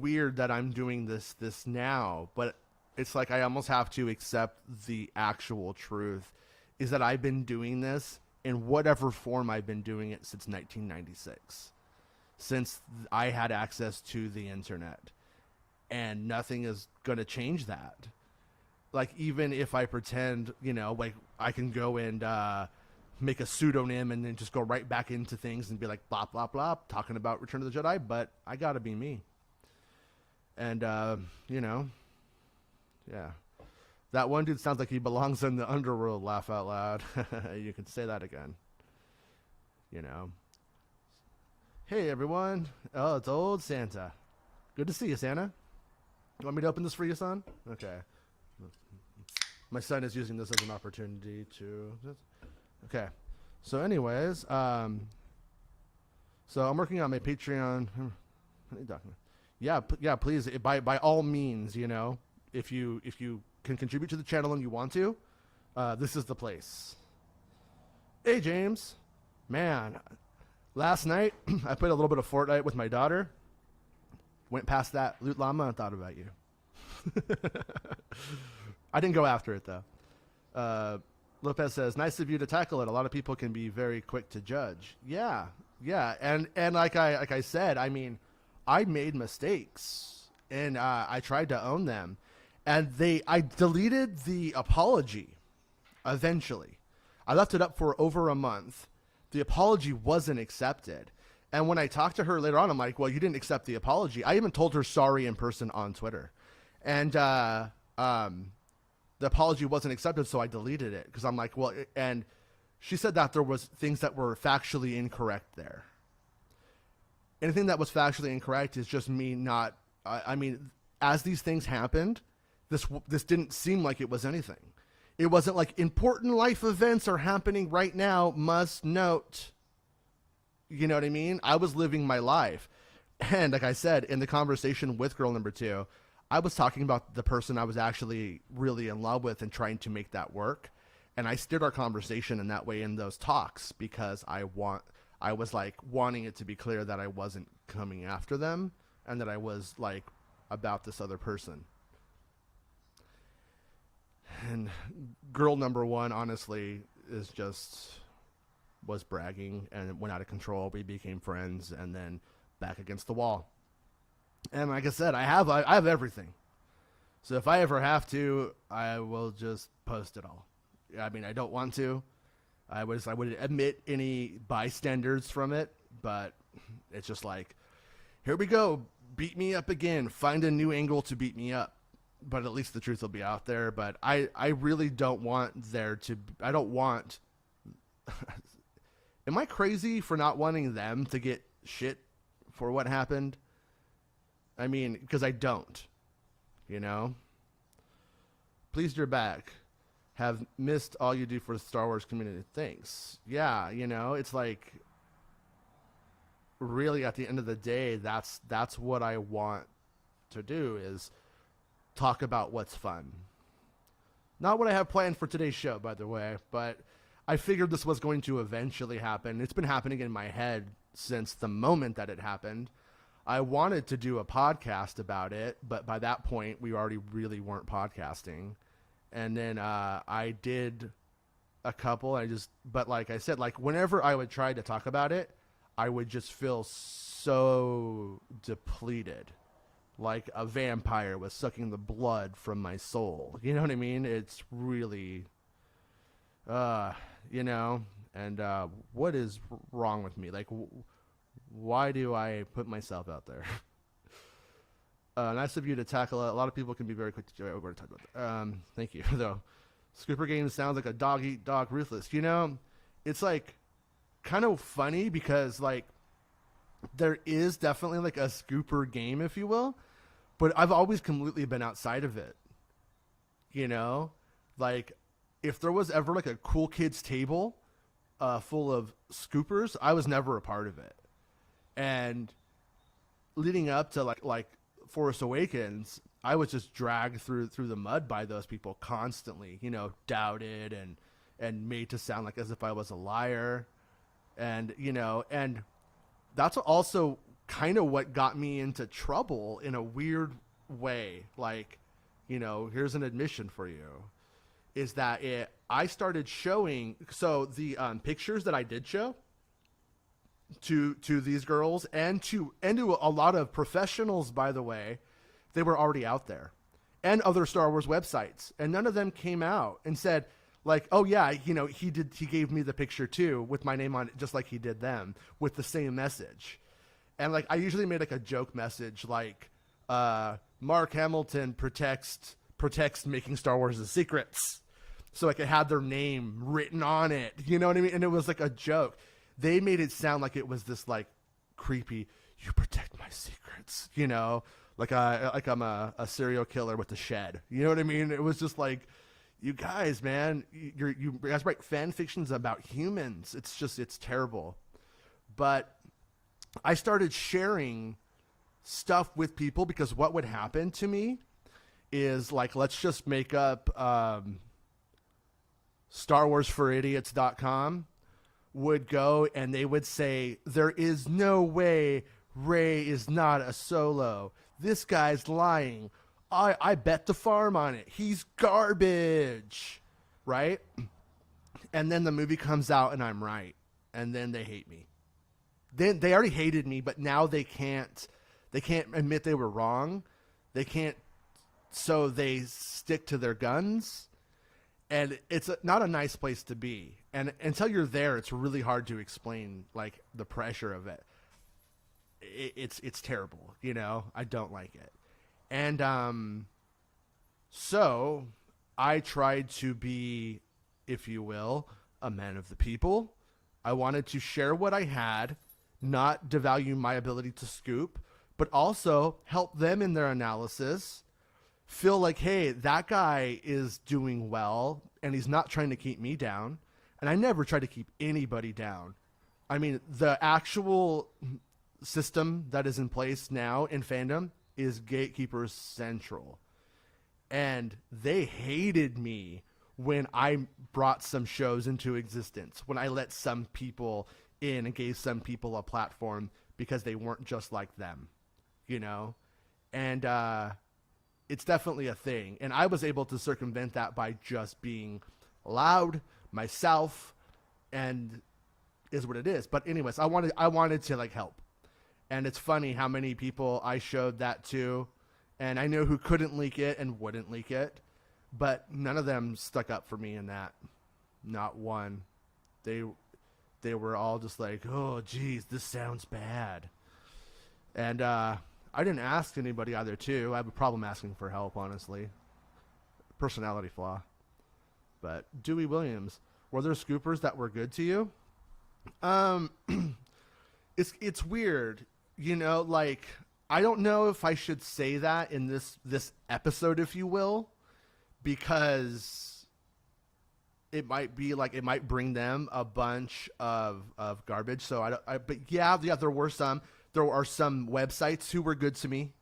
Speaker 1: weird that I'm doing this now, but it's like I almost have to accept the actual truth is that I've been doing this in whatever form I've been doing it since 1996, since I had access to the internet, and nothing is going to change that. Like, even if I pretend, like I can go and make a pseudonym and then just go right back into things and be like, blah, blah, blah, talking about Return of the Jedi, but I got to be me. And, yeah. That one dude sounds like he belongs in the underworld, laugh out loud. You can say that again. Hey, everyone. Oh, it's old Santa. Good to see you, Santa. You want me to open this for you, son? Okay. My son is using this as an opportunity to... Okay. So anyways, so I'm working on my Patreon. Yeah, please, by all means, if you can contribute to the channel and you want to, this is the place. Hey, James. Man, last night I played a little bit of Fortnite with my daughter. Went past that loot llama and thought about you. I didn't go after it, though. Lopez says, nice of you to tackle it. A lot of people can be very quick to judge. Yeah. And like I said, I mean, I made mistakes, and I tried to own them. And I deleted the apology eventually. I left it up for over a month. The apology wasn't accepted. And when I talked to her later on, I'm like, well, you didn't accept the apology. I even told her sorry in person on Twitter. And the apology wasn't accepted, so I deleted it. Because I'm like, well, and she said that there was things that were factually incorrect there. Anything that was factually incorrect is just me not, as these things happened, this didn't seem like it was anything. It wasn't like important life events are happening right now, must note. You know what I mean? I was living my life. And like I said, in the conversation with girl number 2, I was talking about the person I was actually really in love with and trying to make that work. And I steered our conversation in that way in those talks because I was like wanting it to be clear that I wasn't coming after them and that I was like about this other person. And girl number 1, honestly, was bragging and it went out of control. We became friends and then back against the wall. And like I said, I have everything. So if I ever have to, I will just post it all. I mean, I don't want to. I would admit any bystanders from it, but it's just like, here we go. Beat me up again. Find a new angle to beat me up. But at least the truth will be out there. But I really don't want I don't want... Am I crazy for not wanting them to get shit for what happened? I mean, because I don't, Pleased you're back. Have missed all you do for the Star Wars community. Thanks. Yeah, it's like, really at the end of the day, that's what I want to do is talk about what's fun. Not what I have planned for today's show, by the way, but I figured this was going to eventually happen. It's been happening in my head since the moment that it happened. I wanted to do a podcast about it, but by that point, we already really weren't podcasting. And then I did a couple. But like I said, like whenever I would try to talk about it, I would just feel so depleted. Like a vampire was sucking the blood from my soul. You know what I mean? It's really, and what is wrong with me? Like, why do I put myself out there? Nice of you to tackle it. A lot of people can be very quick to... We're going to talk about that. Thank you, though. Scooper Games sounds like a dog-eat-dog ruthless. It's like kind of funny because like there is definitely like a Scooper game, if you will, but I've always completely been outside of it. Like if there was ever like a cool kids table, full of scoopers. I was never a part of it. And leading up to like Force Awakens, I was just dragged through the mud by those people constantly, you know, doubted and made to sound like as if I was a liar. And, you know, and that's also kind of what got me into trouble in a weird way. Like, you know, here's an admission for you, is that I started showing, so the pictures that I did show to these girls and to a lot of professionals, by the way, they were already out there, and other Star Wars websites, and none of them came out and said, like, oh yeah, you know, he gave me the picture too with my name on it, just like he did them, with the same message. And like, I usually made like a joke message, like, Mark Hamilton protects Making Star Wars' secrets. So like it had their name written on it, you know what I mean? And it was like a joke. They made it sound like it was this like creepy, you protect my secrets, you know, like I'm a serial killer with a shed. You know what I mean? It was just like, you guys, man, you guys write fan fictions about humans. It's terrible. But I started sharing stuff with people because what would happen to me is, like, let's just make up StarWarsForIdiots.com would go and they would say, there is no way Rey is not a Solo. This guy's lying. I bet the farm on it. He's garbage, right? And then the movie comes out and I'm right. And then they hate me. Then they already hated me, but now they can't admit they were wrong. They can't, so they stick to their guns. And it's not a nice place to be. And until you're there, it's really hard to explain, like, the pressure of it. It's terrible, you know? I don't like it. And so I tried to be, if you will, a man of the people. I wanted to share what I had, not devalue my ability to scoop, but also help them in their analysis feel like, hey, that guy is doing well and he's not trying to keep me down. And I never try to keep anybody down. I mean, the actual system that is in place now in fandom is Gatekeepers Central. And they hated me when I brought some shows into existence, when I let some people in and gave some people a platform because they weren't just like them, you know? And it's definitely a thing. And I was able to circumvent that by just being loud, myself, and is what it is. But anyways, I wanted to, like, help. And it's funny how many people I showed that to, and I know who couldn't leak it and wouldn't leak it, but none of them stuck up for me in that. Not one. They were all just like, oh, geez, this sounds bad. And I didn't ask anybody either, too. I have a problem asking for help, honestly. Personality flaw. But Dewey Williams, were there scoopers that were good to you? It's weird. You know, like, I don't know if I should say that in this episode, if you will, because it might be like, it might bring them a bunch of garbage. So but yeah, there were some. There are some websites who were good to me.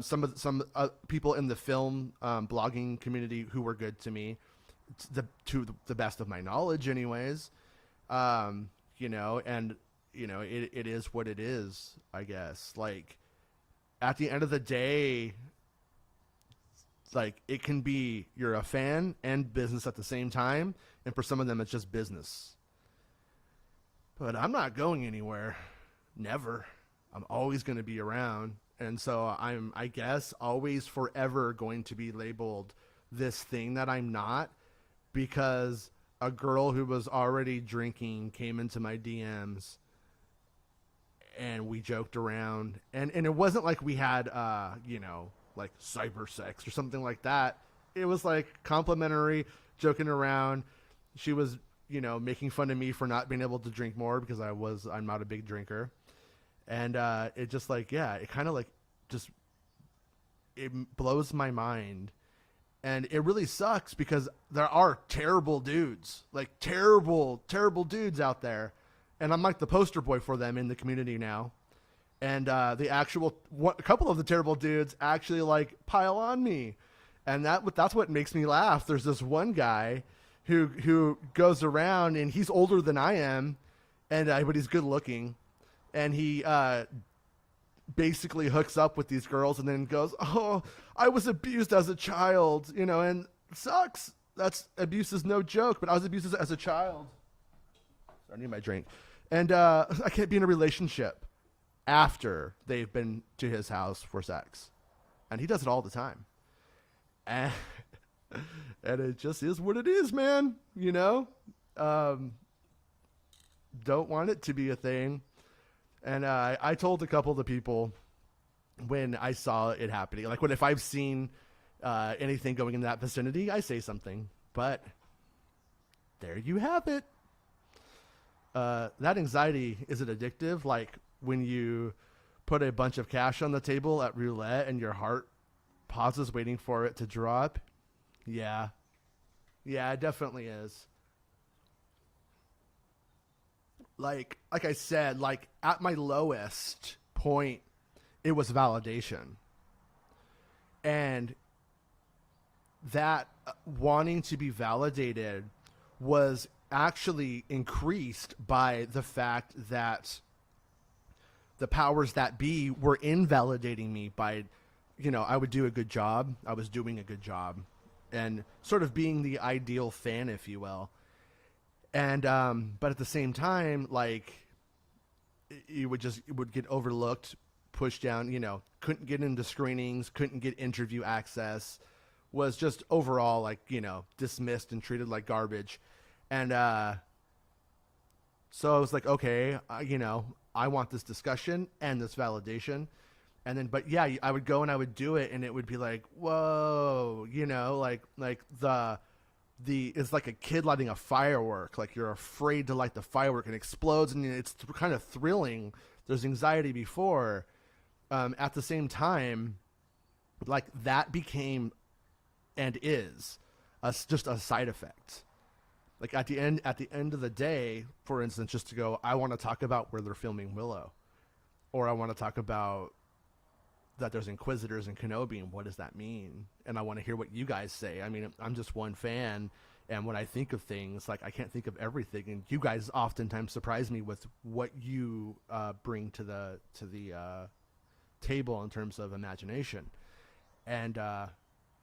Speaker 1: Some people in the film blogging community who were good to me, to the best of my knowledge, anyways. You know, and you know, it is what it is, I guess. Like, at the end of the day, like, it can be, you're a fan and business at the same time, and for some of them it's just business. But I'm not going anywhere. Never. I'm always going to be around. And so I'm, I guess, always forever going to be labeled this thing that I'm not, because a girl who was already drinking came into my DMs and we joked around, and it wasn't like we had you know, like cyber sex or something like that. It was like complimentary, joking around. She was, you know, making fun of me for not being able to drink more because I'm not a big drinker. And it just, like, yeah, it kind of, like, just, it blows my mind. And it really sucks because there are terrible dudes, like terrible, terrible dudes out there. And I'm like the poster boy for them in the community now. And a couple of the terrible dudes actually like pile on me. And that's what makes me laugh. There's this one guy who goes around, and he's older than I am, but he's good looking. And he basically hooks up with these girls and then goes, "Oh, I was abused as a child," and it sucks. Abuse is no joke, but I was abused as a child. I need my drink. And I can't be in a relationship after they've been to his house for sex. And he does it all the time. And it just is what it is, man. Don't want it to be a thing. And I told a couple of the people when I saw it happening, like if I've seen anything going in that vicinity, I say something. But there you have it. That anxiety, is it addictive? Like when you put a bunch of cash on the table at roulette and your heart pauses waiting for it to drop? Yeah. Yeah, it definitely is. Like I said, like at my lowest point, it was validation. And that wanting to be validated was actually increased by the fact that the powers that be were invalidating me by, I would do a good job. I was doing a good job and sort of being the ideal fan, if you will. And, but at the same time, like it would get overlooked, pushed down, couldn't get into screenings, couldn't get interview access, was just overall like, dismissed and treated like garbage. And, so I was like, okay, I want this discussion and this validation. And then, but yeah, I would go and I would do it and it would be like, whoa, like it's like a kid lighting a firework. Like you're afraid to light the firework and it explodes and it's kind of thrilling. There's anxiety before. At the same time, like that became and is just a side effect. Like at the end of the day, for instance, just to go, I want to talk about where they're filming Willow, or I want to talk about that there's Inquisitors in Kenobi, and what does that mean? And I want to hear what you guys say. I mean, I'm just one fan, and when I think of things, like I can't think of everything, and you guys oftentimes surprise me with what you bring to the table in terms of imagination, and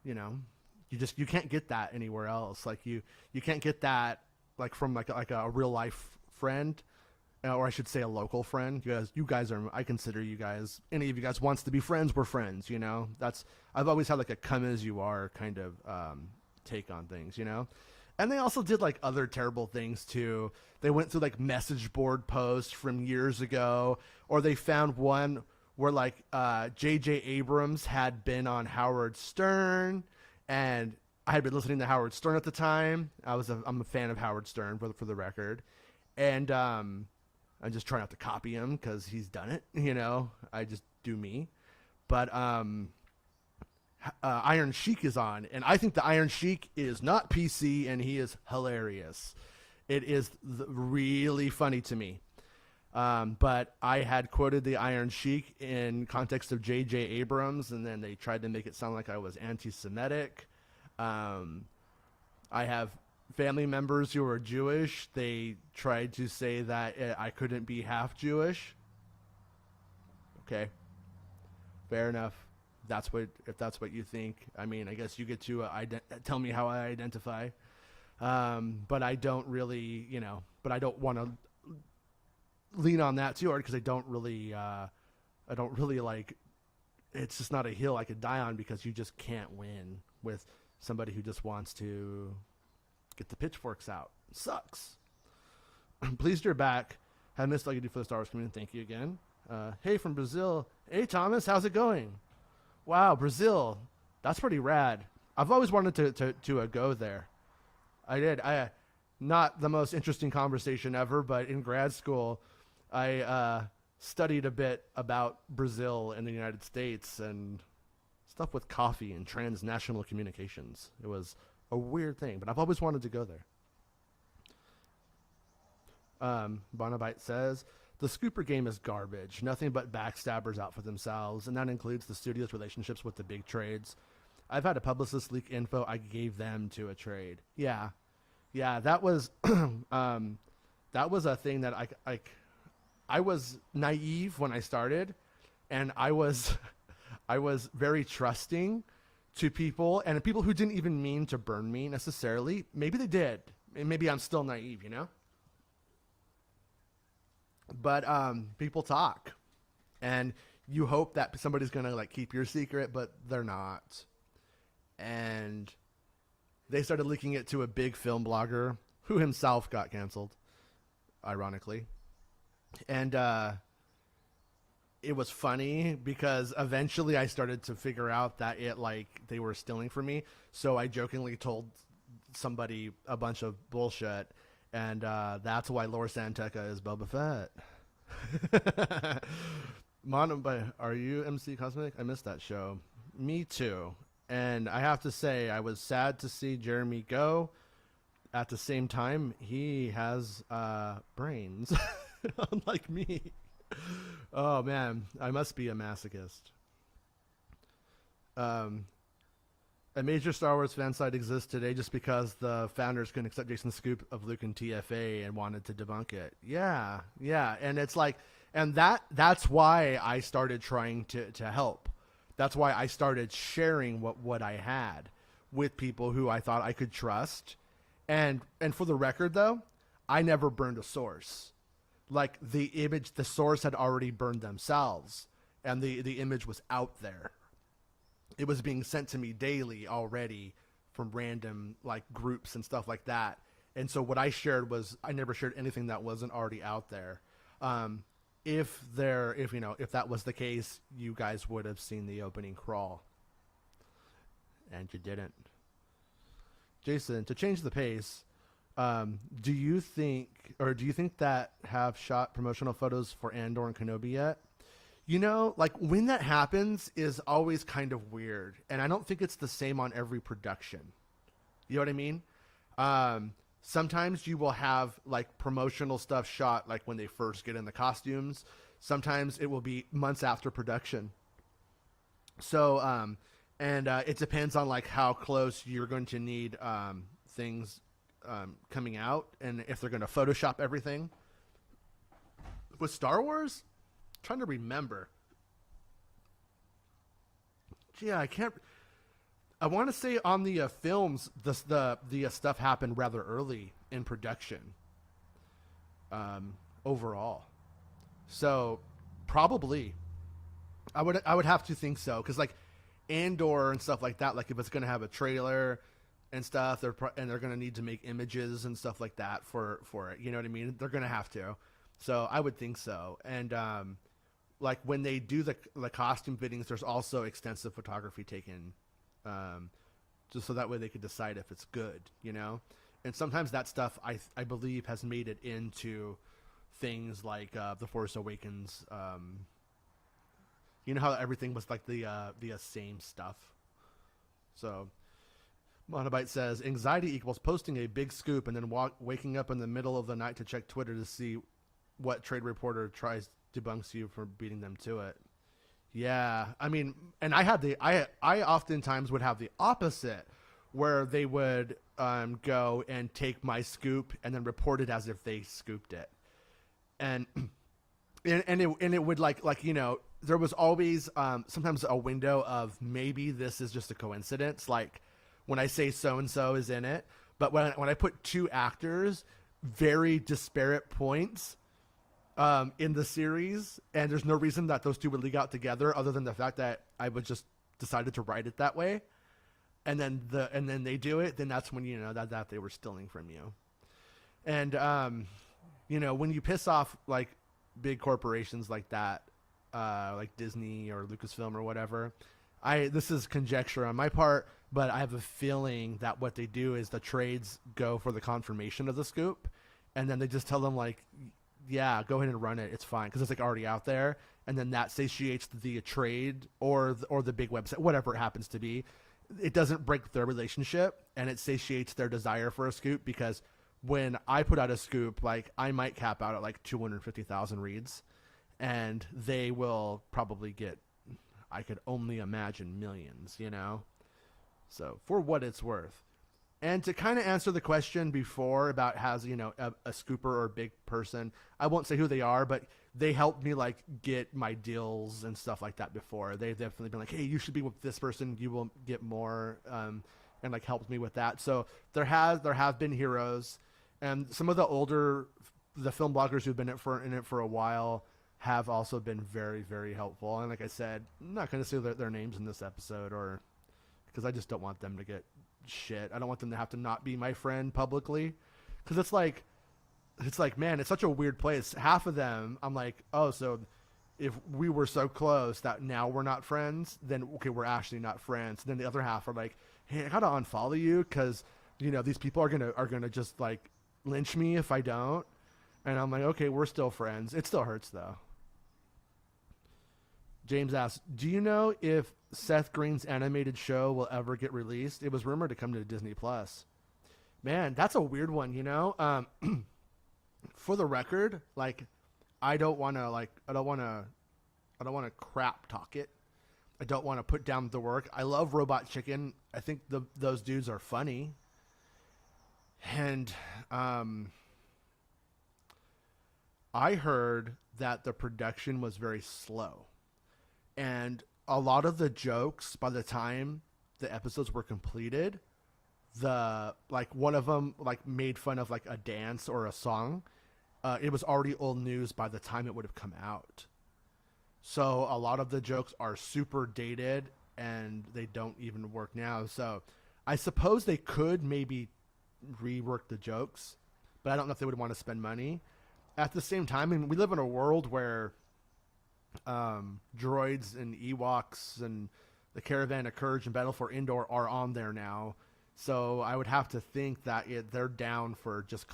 Speaker 1: you can't get that anywhere else. Like you can't get that like from like a real life friend, or I should say a local friend. You guys are, I consider you guys, any of you guys wants to be friends, we're friends, I've always had like a come as you are kind of take on things, And they also did like other terrible things too. They went through like message board posts from years ago, or they found one where like J.J. Abrams had been on Howard Stern, and I had been listening to Howard Stern at the time. I'm a fan of Howard Stern for the record, and I'm just trying not to copy him because he's done it. I just do me. But Iron Sheik is on, and I think the Iron Sheik is not PC, and he is hilarious. It is really funny to me. But I had quoted the Iron Sheik in context of J.J. Abrams, and then they tried to make it sound like I was anti-Semitic. I have family members who are Jewish. They tried to say that I couldn't be half Jewish. Okay, fair enough. If that's what you think. I mean, I guess you get to tell me how I identify. But I don't really, but I don't want to lean on that too hard because I don't really like, it's just not a hill I could die on, because you just can't win with somebody who just wants to get the pitchforks out. It sucks. Pleased you're back. Have missed all you do for the Star Wars community. Thank you again. Hey, from Brazil. Hey, Thomas, how's it going? Wow, Brazil. That's pretty rad. I've always wanted to go there. I did. Not the most interesting conversation ever, but in grad school, I studied a bit about Brazil and the United States, and stuff with coffee and transnational communications. It was a weird thing, but I've always wanted to go there. Bonabite says, the Scooper game is garbage. Nothing but backstabbers out for themselves, and that includes the studio's relationships with the big trades. I've had a publicist leak info I gave them to a trade. Yeah, that was that was a thing that I was naive when I started, and I was very trusting to people, and people who didn't even mean to burn me necessarily. Maybe they did, and maybe I'm still naive, you know. But people talk, and you hope that somebody's gonna like keep your secret, but they're not. And they started leaking it to a big film blogger who himself got canceled, ironically. And it was funny because eventually I started to figure out that they were stealing from me. So I jokingly told somebody a bunch of bullshit. And that's why Lor Santeca is Boba Fett. Are you MC Cosmic? I missed that show. Me too. And I have to say, I was sad to see Jeremy go. At the same time, he has brains, unlike me. Oh, man. I must be a masochist. A major Star Wars fan site exists today just because the founders couldn't accept Jason's scoop of Luke and TFA and wanted to debunk it. Yeah. And it's like, and that's why I started trying to help. That's why I started sharing what I had with people who I thought I could trust. And for the record, though, I never burned a source. Like, the source had already burned themselves, and the image was out there. It was being sent to me daily already from random like groups and stuff like that. And so what I shared was, I never shared anything that wasn't already out there. If that was the case, you guys would have seen the opening crawl, and you didn't. Jason, to change the pace, do you think that have shot promotional photos for Andor and Kenobi yet? You know, like, when that happens is always kind of weird, and I don't think it's the same on every production. You know what I mean? Sometimes you will have like promotional stuff shot like when they first get in the costumes. Sometimes it will be months after production. So, it depends on like how close you're going to need things coming out, and if they're going to Photoshop everything. With Star Wars, I'm trying to remember. Yeah, I want to say on the films, the stuff happened rather early in production. Overall, so probably, I would have to think so, because like Andor and stuff like that, like if it's going to have a trailer and stuff, they're going to need to make images and stuff like that for it. You know what I mean? They're going to have to. So I would think so. And like when they do the costume fittings, there's also extensive photography taken, just so that way they could decide if it's good, you know? And sometimes that stuff, I believe, has made it into things like The Force Awakens. You know how everything was like the same stuff? So Monobyte says, anxiety equals posting a big scoop and then waking up in the middle of the night to check Twitter to see what trade reporter debunks you for beating them to it. Yeah, I mean, and I oftentimes would have the opposite, where they would go and take my scoop and then report it as if they scooped it, and it would like you know, there was always sometimes a window of maybe this is just a coincidence, like when I say so and so is in it, but when I put two actors, very disparate points in the series, and there's no reason that those two would leak out together other than the fact that I would just decided to write it that way, and then they do it, then that's when you know that they were stealing from you. And you know, when you piss off like big corporations like that, like Disney or Lucasfilm or whatever, this is conjecture on my part, but I have a feeling that what they do is the trades go for the confirmation of the scoop, and then they just tell them like, yeah, go ahead and run it. It's fine because it's like already out there, and then that satiates the trade or the big website, whatever it happens to be. It doesn't break their relationship, and it satiates their desire for a scoop because when I put out a scoop, like I might cap out at like 250,000 reads, and they will probably get, I could only imagine, millions, you know? So for what it's worth. And to kind of answer the question before about has, you know, a scooper or a big person, I won't say who they are, but they helped me like get my deals and stuff like that before. They've definitely been like, hey, you should be with this person, you will get more, and like helped me with that. So there have been heroes, and some of the film bloggers who've been in it for a while have also been very, very helpful. And like I said, I'm not going to say their names in this episode, or because I just don't want them to get shit. I don't want them to have to not be my friend publicly, because it's like, man, it's such a weird place. Half of them, I'm like, oh, so if we were so close that now we're not friends, then okay, we're actually not friends. And then the other half are like, hey, I gotta unfollow you because, you know, these people are gonna just like lynch me if I don't. And I'm like, okay, we're still friends. It still hurts though. James asks, do you know if Seth Green's animated show will ever get released? It was rumored to come to Disney Plus. Man, that's a weird one, you know? For the record, like, I don't want to crap talk it. I don't want to put down the work. I love Robot Chicken. I think those dudes are funny. And I heard that the production was very slow. And a lot of the jokes, by the time the episodes were completed, one of them like made fun of like a dance or a song. It was already old news by the time it would have come out. So a lot of the jokes are super dated and they don't even work now. So I suppose they could maybe rework the jokes, but I don't know if they would want to spend money. At the same time, I mean, we live in a world where droids and Ewoks and the Caravan of Courage and Battle for Endor are on there now. So I would have to think that they're down for just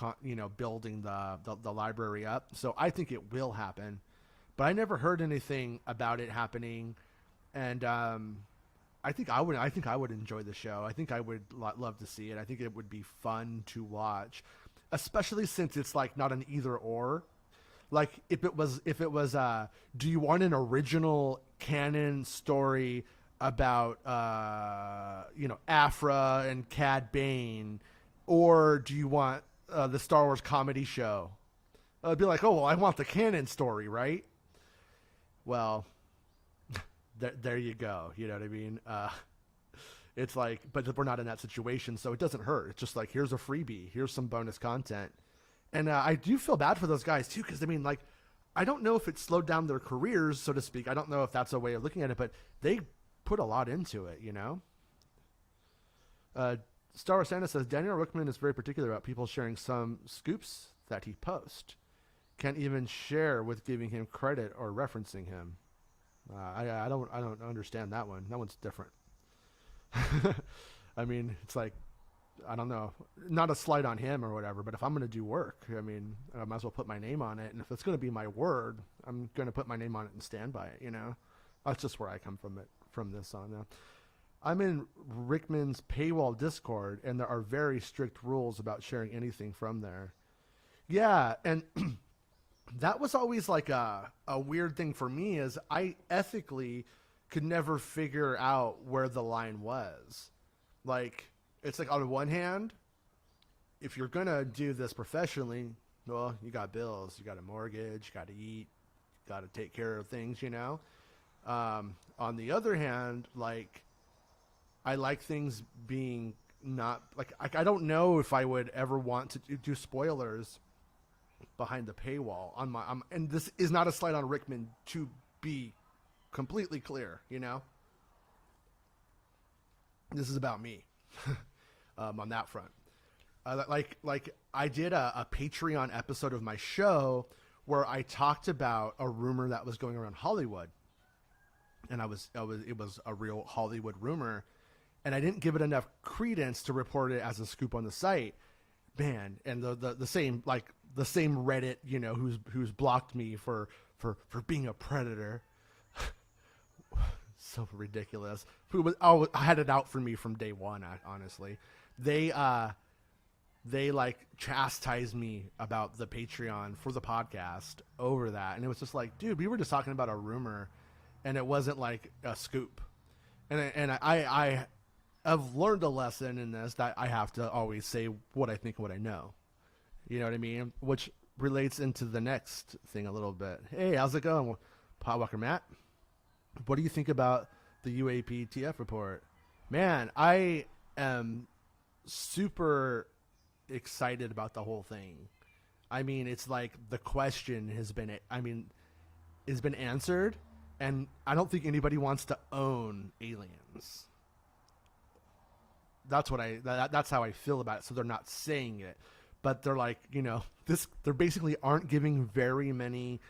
Speaker 1: building the library up. So I think it will happen, but I never heard anything about it happening. And I think I would enjoy the show. I think I would love to see it. I think it would be fun to watch, especially since it's like not an either or. Like if it was, do you want an original canon story about, Afra and Cad Bane, or do you want the Star Wars comedy show? It'd be like, oh, well, I want the canon story, right? Well, there you go. You know what I mean? It's like, but we're not in that situation, so it doesn't hurt. It's just like, here's a freebie. Here's some bonus content. And I do feel bad for those guys, too, because, I mean, like, I don't know if it slowed down their careers, so to speak. I don't know if that's a way of looking at it, but they put a lot into it, you know? Star Wars Santa says, Daniel Rookman is very particular about people sharing some scoops that he posts. Can't even share with giving him credit or referencing him. I don't understand that one. That one's different. I mean, it's like, I don't know, not a slight on him or whatever, but if I'm going to do work, I mean, I might as well put my name on it. And if it's going to be my word, I'm going to put my name on it and stand by it, you know? That's just where I come from this on now. I'm in Rickman's paywall Discord, and there are very strict rules about sharing anything from there. Yeah, and that was always like a weird thing for me, is I ethically could never figure out where the line was. Like, it's like, on one hand, if you're going to do this professionally, well, you got bills, you got a mortgage, you got to eat, you got to take care of things, you know? On the other hand, like, I like things being not, like, I don't know if I would ever want to do spoilers behind the paywall on my, and this is not a slight on Rickman, to be completely clear, you know? This is about me. On that front, like I did a Patreon episode of my show where I talked about a rumor that was going around Hollywood, and it was a real Hollywood rumor, and I didn't give it enough credence to report it as a scoop on the site, man. And the same, like, the same Reddit, who's blocked me for being a predator. So ridiculous. Who was had it out for me from day one. Honestly, they like chastised me about the Patreon for the podcast over that, and it was just like, dude, we were just talking about a rumor, and it wasn't like a scoop. And I've learned a lesson in this, that I have to always say what I think and what I know. You know what I mean? Which relates into the next thing a little bit. Hey, how's it going, Potwalker Matt? What do you think about the UAPTF report? Man, I am super excited about the whole thing. I mean, it's like the question has been answered, and I don't think anybody wants to own aliens. That's how I feel about it. So they're not saying it, but they're like, they basically aren't giving very many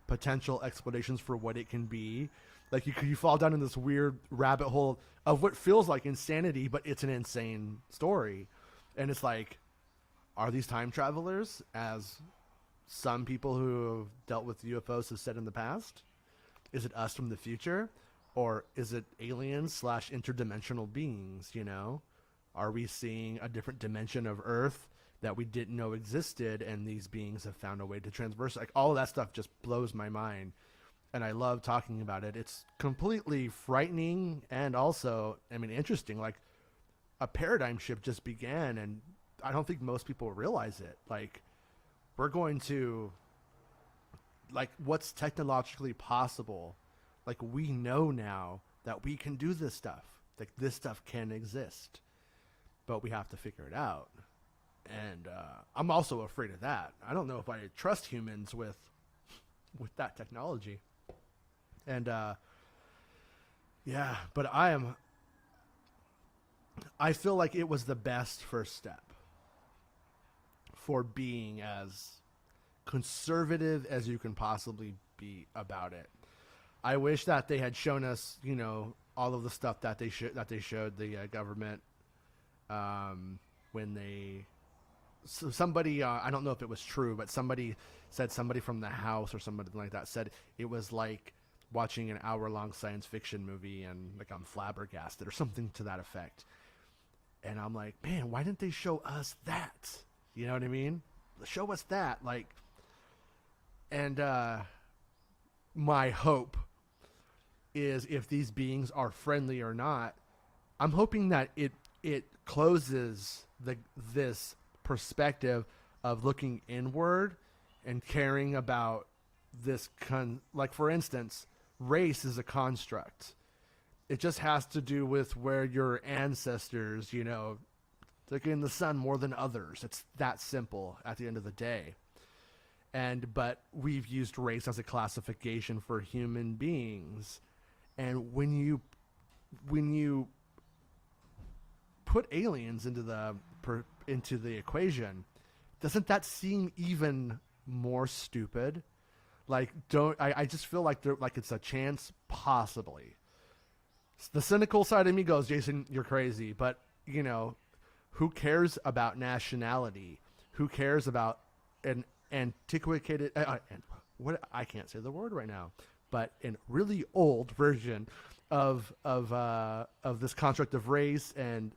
Speaker 1: potential explanations for what it can be. Like you fall down in this weird rabbit hole of what feels like insanity, but it's an insane story. And it's like, are these time travelers, as some people who have dealt with UFOs have said in the past? Is it us from the future? Or is it aliens / interdimensional beings, Are we seeing a different dimension of Earth that we didn't know existed, and these beings have found a way to transverse? Like, all of that stuff just blows my mind, and I love talking about it. It's completely frightening and also, interesting. Like, a paradigm shift just began, and I don't think most people realize it. Like, we're going to, like, what's technologically possible. Like, we know now that we can do this stuff. Like, this stuff can exist, but we have to figure it out. And I'm also afraid of that. I don't know if I trust humans with that technology. And yeah, but I feel like it was the best first step for being as conservative as you can possibly be about it. I wish that they had shown us, all of the stuff that they showed the government when they. So somebody, I don't know if it was true, but somebody from the House or somebody like that said it was like watching an hour-long science fiction movie, and like I'm flabbergasted or something to that effect. And I'm like, man, why didn't they show us that? You know what I mean? Show us that, like. And my hope is, if these beings are friendly or not, I'm hoping that it closes this perspective of looking inward and caring about this like, for instance, race is a construct. It just has to do with where your ancestors, took in the sun more than others. It's that simple at the end of the day. But we've used race as a classification for human beings. And when you put aliens into the equation, doesn't that seem even more stupid? Like, I just feel like it's a chance, possibly. The cynical side of me goes, Jason, you're crazy. But, who cares about nationality? Who cares about an antiquated, I can't say the word right now, but a really old version of this construct of race and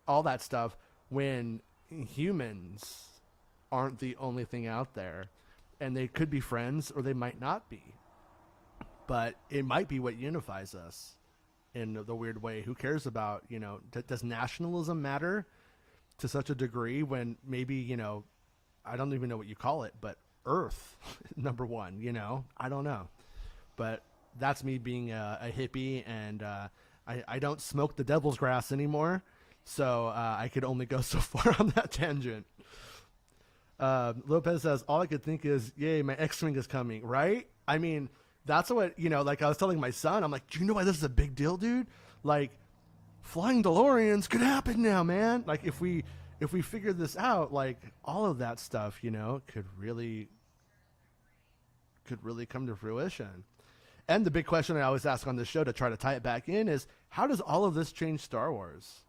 Speaker 1: all that stuff, when humans aren't the only thing out there, and they could be friends or they might not be, but it might be what unifies us in the weird way. Who cares about, does nationalism matter to such a degree when maybe, I don't even know what you call it, but Earth, number one, I don't know. But that's me being a hippie, and I don't smoke the devil's grass anymore, so I could only go so far on that tangent. Lopez says, all I could think is, yay, my X-Wing is coming, right? I mean, that's what, like I was telling my son, I'm like, do you know why this is a big deal, dude? Like, flying DeLoreans could happen now, man. Like, if we figure this out, like, all of that stuff, could really come to fruition. And the big question I always ask on this show to try to tie it back in is, how does all of this change Star Wars?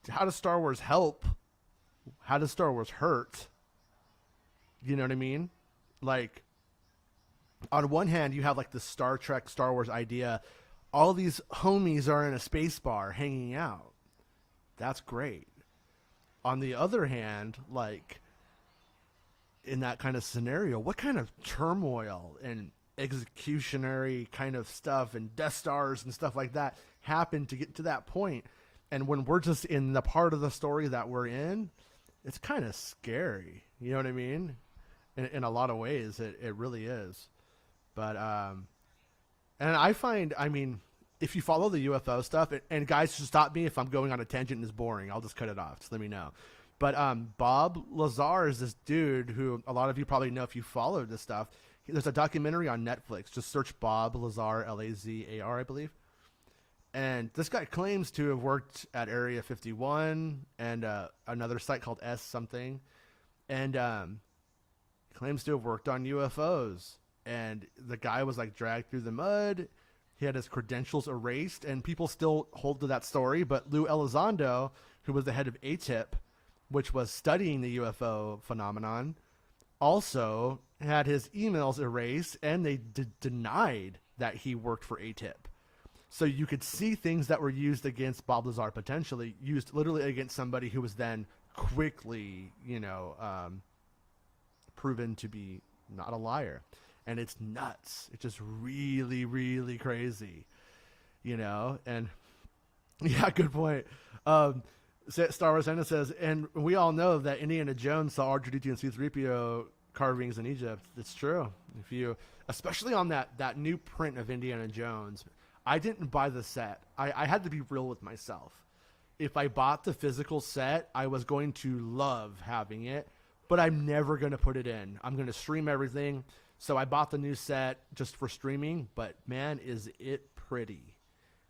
Speaker 1: How does Star Wars help? How does Star Wars hurt? You know what I mean? Like, on one hand, you have like the Star Trek, Star Wars idea. All these homies are in a space bar hanging out. That's great. On the other hand, like, in that kind of scenario, what kind of turmoil and executionary kind of stuff and Death Stars and stuff like that happened to get to that point? And when we're just in the part of the story that we're in, it's kind of scary. You know what I mean? In a lot of ways, it really is. But, and I find, I mean, if you follow the UFO stuff, and guys, just stop me if I'm going on a tangent and it's boring. I'll just cut it off. Just let me know. But Bob Lazar is this dude who a lot of you probably know if you follow this stuff. There's a documentary on Netflix. Just search Bob Lazar, Lazar, I believe. And this guy claims to have worked at Area 51 and another site called S something. And claims to have worked on UFOs. And the guy was like dragged through the mud. He had his credentials erased, and people still hold to that story. But Lou Elizondo, who was the head of ATIP, which was studying the UFO phenomenon, also had his emails erased, and they denied that he worked for ATIP. So you could see things that were used against Bob Lazar, potentially used literally against somebody who was then quickly, proven to be not a liar. And it's nuts. It's just really, really crazy, and yeah, good point. Star Wars Anna says, and we all know that Indiana Jones saw R2-D2 and C-3PO carvings in Egypt. It's true. If you, especially on that new print of Indiana Jones, I didn't buy the set. I had to be real with myself. If I bought the physical set, I was going to love having it, but I'm never going to put it in. I'm going to stream everything. So I bought the new set just for streaming, but man, is it pretty.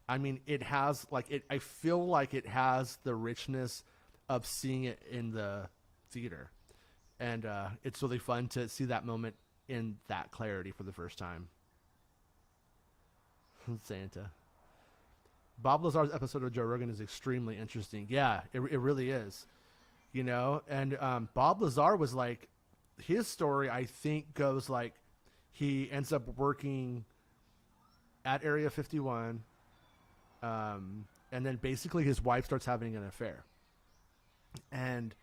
Speaker 1: I mean, it has I feel like it has the richness of seeing it in the theater. And it's really fun to see that moment in that clarity for the first time. Santa. Bob Lazar's episode of Joe Rogan is extremely interesting. Yeah, it really is. And Bob Lazar was like, his story, I think, goes like he ends up working at Area 51, and then basically his wife starts having an affair. And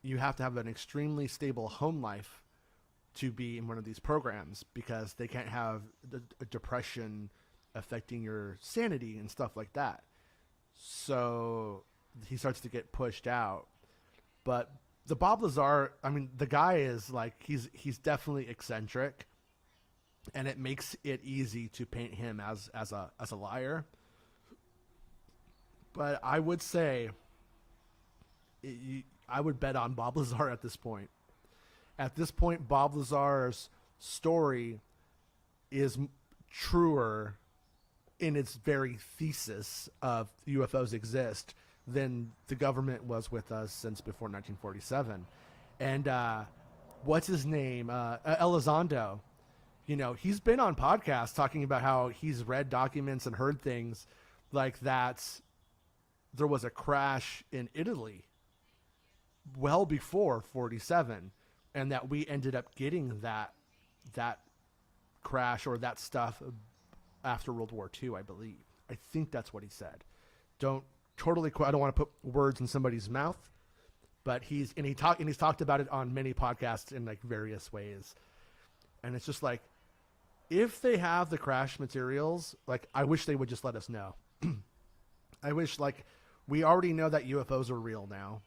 Speaker 1: you have to have an extremely stable home life to be in one of these programs because they can't have a depression affecting your sanity and stuff like that. So he starts to get pushed out. But the Bob Lazar, I mean, the guy is like, he's definitely eccentric, and it makes it easy to paint him as a liar. But I would say, I would bet on Bob Lazar at this point. At this point, Bob Lazar's story is truer in its very thesis of UFOs exist than the government was with us since before 1947. And what's his name? Elizondo. He's been on podcasts talking about how he's read documents and heard things like that. There was a crash in Italy well before 47, and that we ended up getting that crash or that stuff after World War II, I believe. I think that's what he said. I don't want to put words in somebody's mouth, but he's talked about it on many podcasts in like various ways. And it's just like, if they have the crash materials, like, I wish they would just let us know. I wish, like, we already know that UFOs are real now,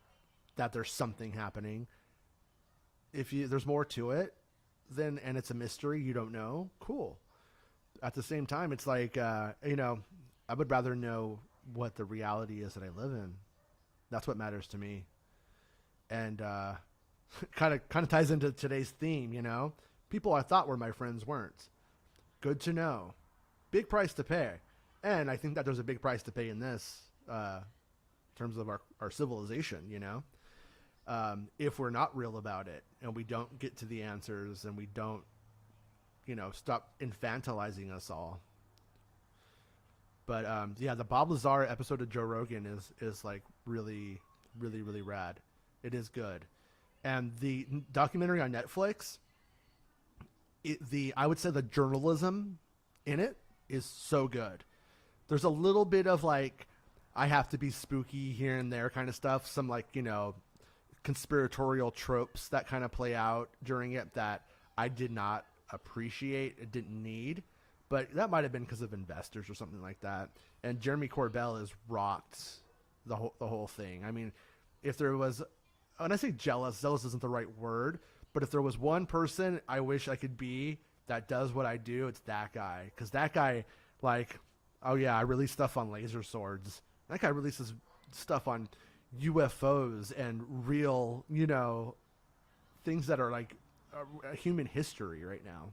Speaker 1: that there's something happening. If there's more to it, then, and it's a mystery, you don't know, cool. At the same time, it's like, I would rather know what the reality is that I live in. That's what matters to me. And kind of ties into today's theme, People I thought were my friends weren't. Good to know. Big price to pay. And I think that there's a big price to pay in this, in terms of our civilization, if we're not real about it and we don't get to the answers and we don't, stop infantilizing us all. But the Bob Lazar episode of Joe Rogan is like really, really, really rad. It is good. And the documentary on Netflix, I would say the journalism in it is so good. There's a little bit of like, I have to be spooky here and there kind of stuff. Some like, conspiratorial tropes that kind of play out during it that I did not appreciate. It didn't need, but that might have been because of investors or something like that. And Jeremy Corbell has rocked the whole thing. I mean, if there was, when I say jealous isn't the right word, but if there was one person I wish I could be that does what I do, it's that guy. Because that guy, like, oh yeah, I release stuff on laser swords. That guy releases stuff on UFOs and real, things that are like a human history right now.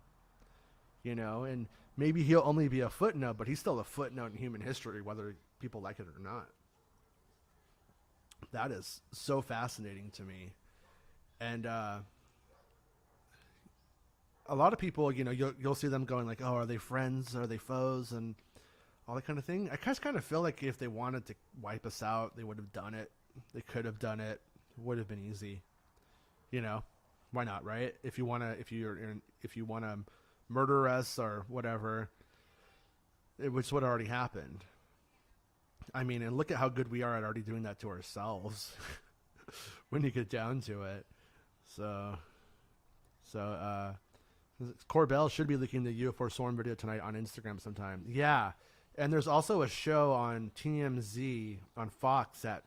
Speaker 1: And maybe he'll only be a footnote, but he's still a footnote in human history, whether people like it or not. That is so fascinating to me. And a lot of people, you'll see them going like, oh, are they friends? Are they foes? And all that kind of thing. I just kind of feel like if they wanted to wipe us out, they would have done it. They could have done it. Would have been easy. Why not, right? If you wanna murder us or whatever, which would already happened. I mean, and look at how good we are at already doing that to ourselves when you get down to it. So Corbell should be leaking the UFO Storm video tonight on Instagram sometime. Yeah. And there's also a show on TMZ on Fox at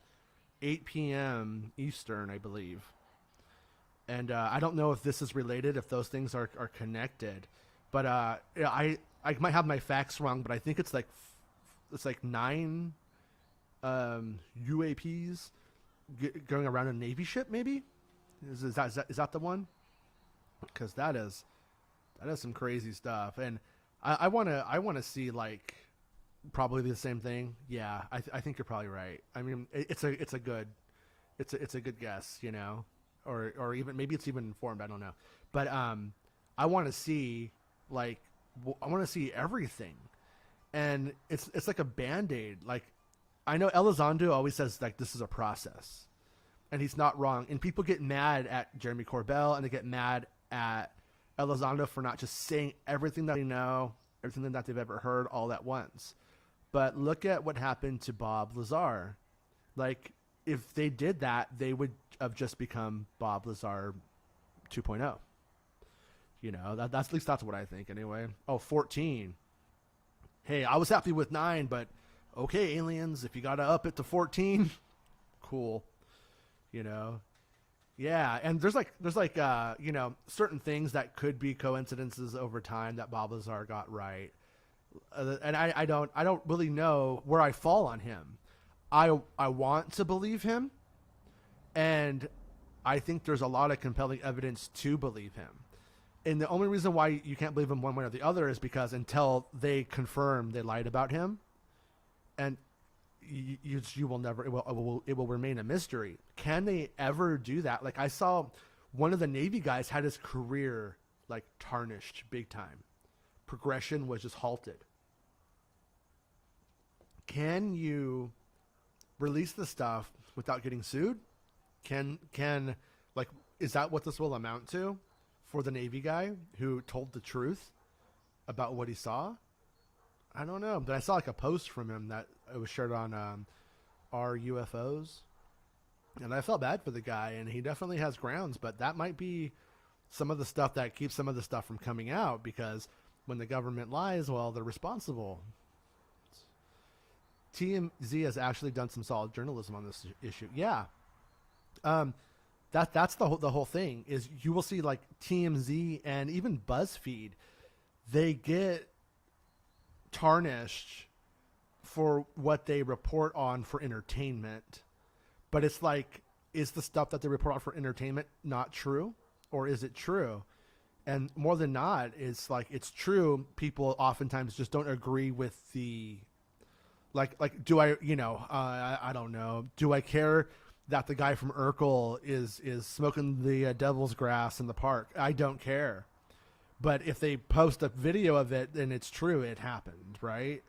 Speaker 1: 8 p.m. Eastern, I believe. And I don't know if this is related, if those things are connected. But I might have my facts wrong, but I think it's like 9 UAPs going around a Navy ship, maybe? Is that the one? Because that is some crazy stuff. And I want to see like probably the same thing. Yeah, I think you're probably right. I mean, it's a good guess, or even maybe it's even informed. I don't know, but I want to see everything, and it's like a Band-Aid. Like I know Elizondo always says like this is a process, and he's not wrong. And people get mad at Jeremy Corbell, and they get mad at Elizondo for not just saying everything that they know, everything that they've ever heard all at once. But look at what happened to Bob Lazar. Like, if they did that, they would have just become Bob Lazar 2.0. That's at least that's what I think anyway. Oh, 14. Hey, I was happy with 9, but okay, aliens, if you got to up it to 14, cool. Yeah, and there's certain things that could be coincidences over time that Bob Lazar got right. And I don't really know where I fall on him. I want to believe him, and I think there's a lot of compelling evidence to believe him. And the only reason why you can't believe him one way or the other is because until they confirm they lied about him, and you will never, it will remain a mystery. Can they ever do that? Like I saw one of the Navy guys had his career like tarnished big time. Progression was just halted. Can you release the stuff without getting sued? Can is that what this will amount to for the Navy guy who told the truth about what he saw? I don't know, but I saw like a post from him that it was shared on our UFOs, and I felt bad for the guy, and he definitely has grounds, but that might be some of the stuff that keeps some of the stuff from coming out, because when the government lies, well, they're responsible. TMZ has actually done some solid journalism on this issue. Yeah. That's the whole thing is you will see like TMZ and even BuzzFeed, they get tarnished for what they report on for entertainment. But it's like, is the stuff that they report on for entertainment not true? Or is it true? And more than not, it's like, it's true. People oftentimes just don't agree with the, like, do I, I don't know. Do I care that the guy from Urkel is smoking the devil's grass in the park? I don't care. But if they post a video of it and it's true, it happened, right?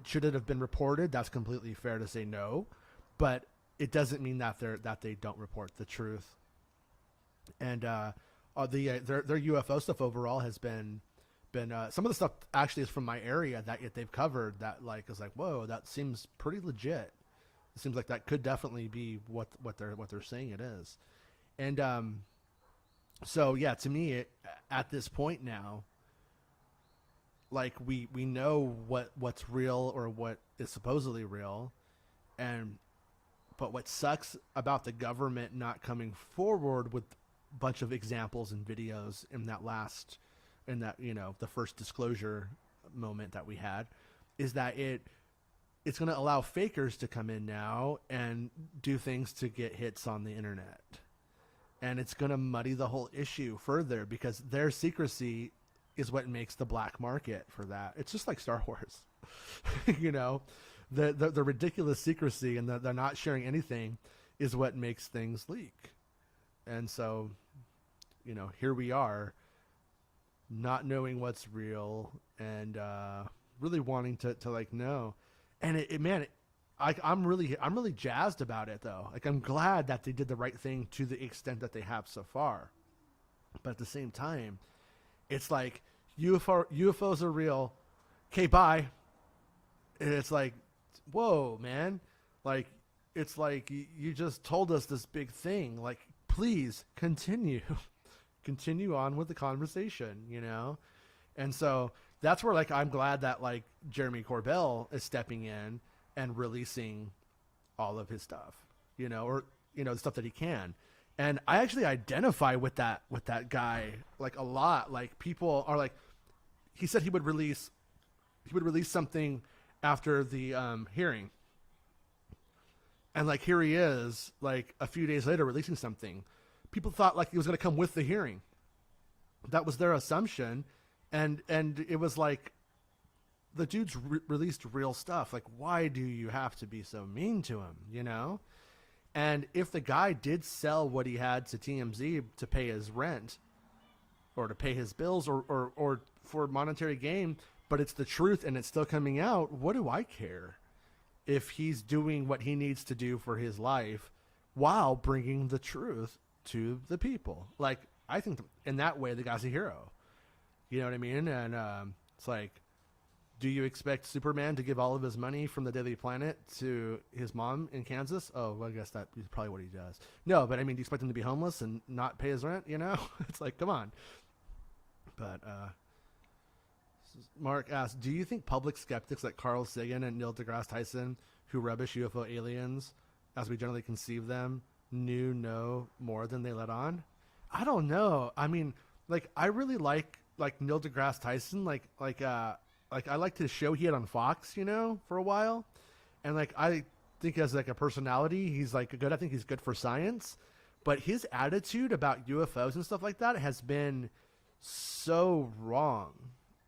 Speaker 1: Should it have been reported? That's completely fair to say no. But it doesn't mean that they don't report the truth. And their UFO stuff overall has been some of the stuff actually is from my area that they've covered that like is like, whoa, that seems pretty legit. It seems like that could definitely be what they're saying it is. And so yeah, to me, at this point now, like we know what's real or what is supposedly real, and but what sucks about the government not coming forward with a bunch of examples and videos in that the first disclosure moment that we had, is that it's going to allow fakers to come in now and do things to get hits on the internet. And it's going to muddy the whole issue further because their secrecy is what makes the black market for that. It's just like Star Wars, the ridiculous secrecy and they're not sharing anything is what makes things leak. And so, here we are not knowing what's real and really wanting to like know. And I'm really jazzed about it though. Like I'm glad that they did the right thing to the extent that they have so far. But at the same time, it's like UFOs are real. Okay, bye. And it's like, whoa, man. Like it's like you just told us this big thing. Like please continue on with the conversation, And so that's where like I'm glad that like Jeremy Corbell is stepping in and releasing all of his stuff, or the stuff that he can. And I actually identify with that guy like a lot. Like people are like, he said he would release something after the hearing. And like here he is like a few days later releasing something. People thought like he was going to come with the hearing. That was their assumption. And it was like, the dude's released real stuff. Like, why do you have to be so mean to him, And if the guy did sell what he had to TMZ to pay his rent or to pay his bills or for monetary gain, but it's the truth and it's still coming out, what do I care if he's doing what he needs to do for his life while bringing the truth to the people? Like, I think in that way, the guy's a hero. You know what I mean? And it's like, do you expect Superman to give all of his money from the Daily Planet to his mom in Kansas? Oh, well, I guess that is probably what he does. No, but I mean, do you expect him to be homeless and not pay his rent? It's like, come on. But Mark asks, do you think public skeptics like Carl Sagan and Neil deGrasse Tyson, who rubbish UFO aliens as we generally conceive them, know more than they let on? I don't know. I mean, like, I really like Neil deGrasse Tyson, like I liked his show he had on Fox, for a while. And like, I think as like a personality, he's like good. I think he's good for science, but his attitude about UFOs and stuff like that has been so wrong.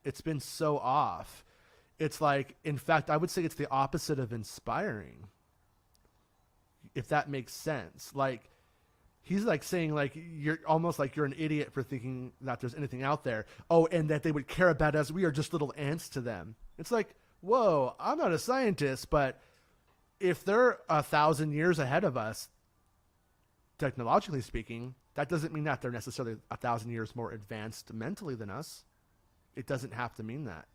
Speaker 1: It's been so off. It's like, in fact, I would say it's the opposite of inspiring, if that makes sense. Like, he's like saying like you're almost like you're an idiot for thinking that there's anything out there. Oh, and that they would care about us. We are just little ants to them. It's like, whoa, I'm not a scientist, but if they're 1,000 years ahead of us, technologically speaking, that doesn't mean that they're necessarily 1,000 years more advanced mentally than us. It doesn't have to mean that.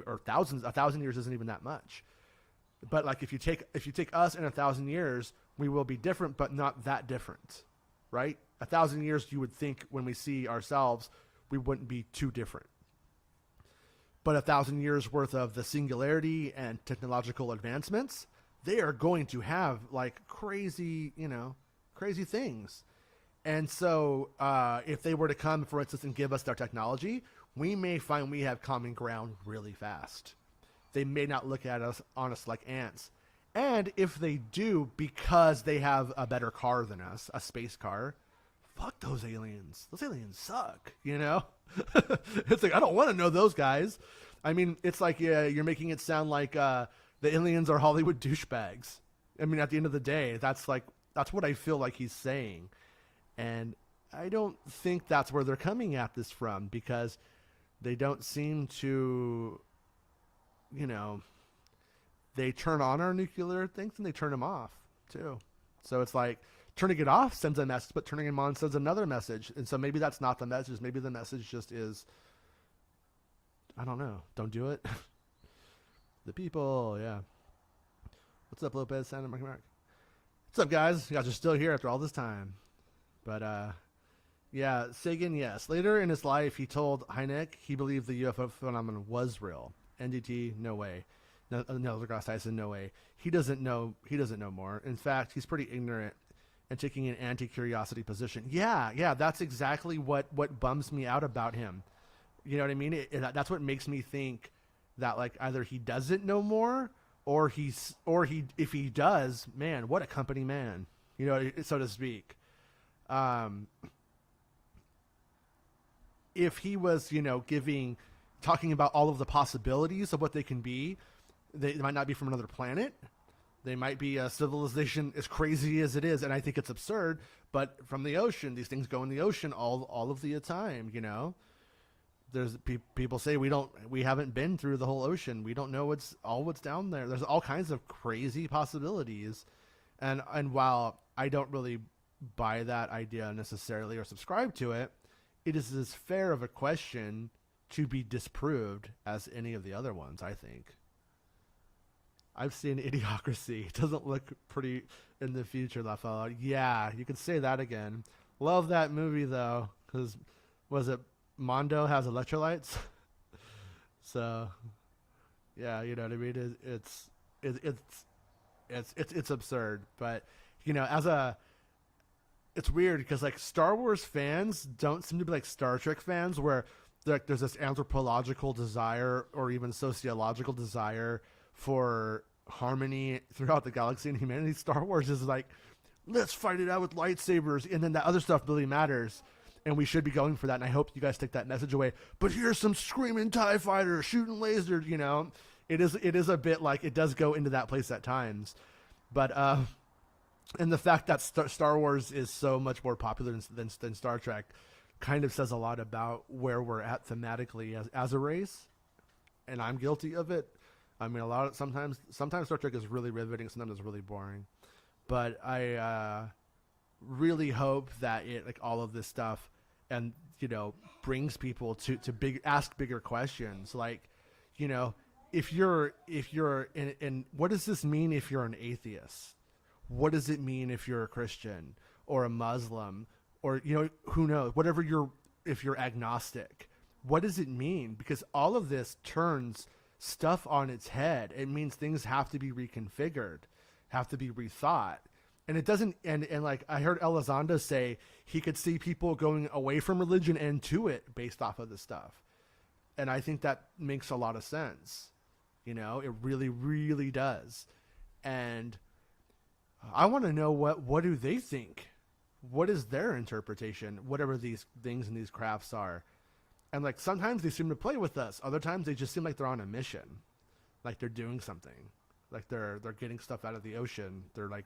Speaker 1: Or 1,000 years isn't even that much. But like if you take us in 1,000 years, we will be different, but not that different, right? 1,000 years, you would think when we see ourselves, we wouldn't be too different. But 1,000 years worth of the singularity and technological advancements, they are going to have like crazy things. And so if they were to come, for instance, and give us their technology, we may find we have common ground really fast. They may not look at us like ants. And if they do, because they have a better car than us, a space car, fuck those aliens. Those aliens suck, It's like, I don't want to know those guys. I mean, it's like, yeah, you're making it sound like the aliens are Hollywood douchebags. I mean, at the end of the day, that's what I feel like he's saying. And I don't think that's where they're coming at this from, because they don't seem to, they turn on our nuclear things and they turn them off too. So it's like, turning it off sends a message, but turning them on sends another message. And so maybe that's not the message. Maybe the message just is, I don't know. Don't do it. The people, yeah. What's up, Lopez? Santa Mark. What's up, guys? You guys are still here after all this time. But, yeah, Sagan, yes. Later in his life, he told Hynek he believed the UFO phenomenon was real. NDT, no way. Neil deGrasse Tyson, no way. He doesn't know more. In fact, he's pretty ignorant and taking an anti-curiosity position. Yeah, that's exactly what bums me out about him. You know what I mean? That's what makes me think that, like, either he doesn't know more, or if he does, man, what a company man, you know, so to speak. If he was, you know, talking about all of the possibilities of what they can be, they might not be from another planet. They might be a civilization as crazy as it is, and I think it's absurd, but from the ocean, these things go in the ocean all of the time, you know? There's people say we haven't been through the whole ocean. We don't know what's down there. There's all kinds of crazy possibilities. And while I don't really buy that idea necessarily or subscribe to it, it is as fair of a question to be disproved as any of the other ones, I think. I've seen Idiocracy. It doesn't look pretty in the future, that fellow. Yeah, you could say that again. Love that movie, though, because, was it Mondo has electrolytes? So, yeah, you know what I mean? It's absurd. But, you know, it's weird because, like, Star Wars fans don't seem to be like Star Trek fans, where there's this anthropological desire or even sociological desire for harmony throughout the galaxy and humanity. Star Wars is like, let's fight it out with lightsabers, and then that other stuff really matters, and we should be going for that, and I hope you guys take that message away. But here's some screaming TIE fighters shooting lasers, you know. It is a bit like, it does go into that place at times. But and the fact that Star Wars is so much more popular than Star Trek kind of says a lot about where we're at thematically as a race, and I'm guilty of it. I mean, sometimes Star Trek is really riveting, sometimes it's really boring. But I really hope that all of this stuff, and, you know, brings people to ask bigger questions. Like, you know, if you're in what does this mean if you're an atheist? What does it mean if you're a Christian or a Muslim, or, you know, who knows, if you're agnostic? What does it mean? Because all of this turns stuff on its head. It means things have to be reconfigured, have to be rethought. And it doesn't, and like I heard Elizondo say, he could see people going away from religion and to it based off of this stuff. And I think that makes a lot of sense. You know, it really, really does. And I want to know what do they think? What is their interpretation? Whatever these things and these crafts are. And, like, sometimes they seem to play with us. Other times they just seem like they're on a mission. Like they're doing something. Like they're getting stuff out of the ocean. They're like,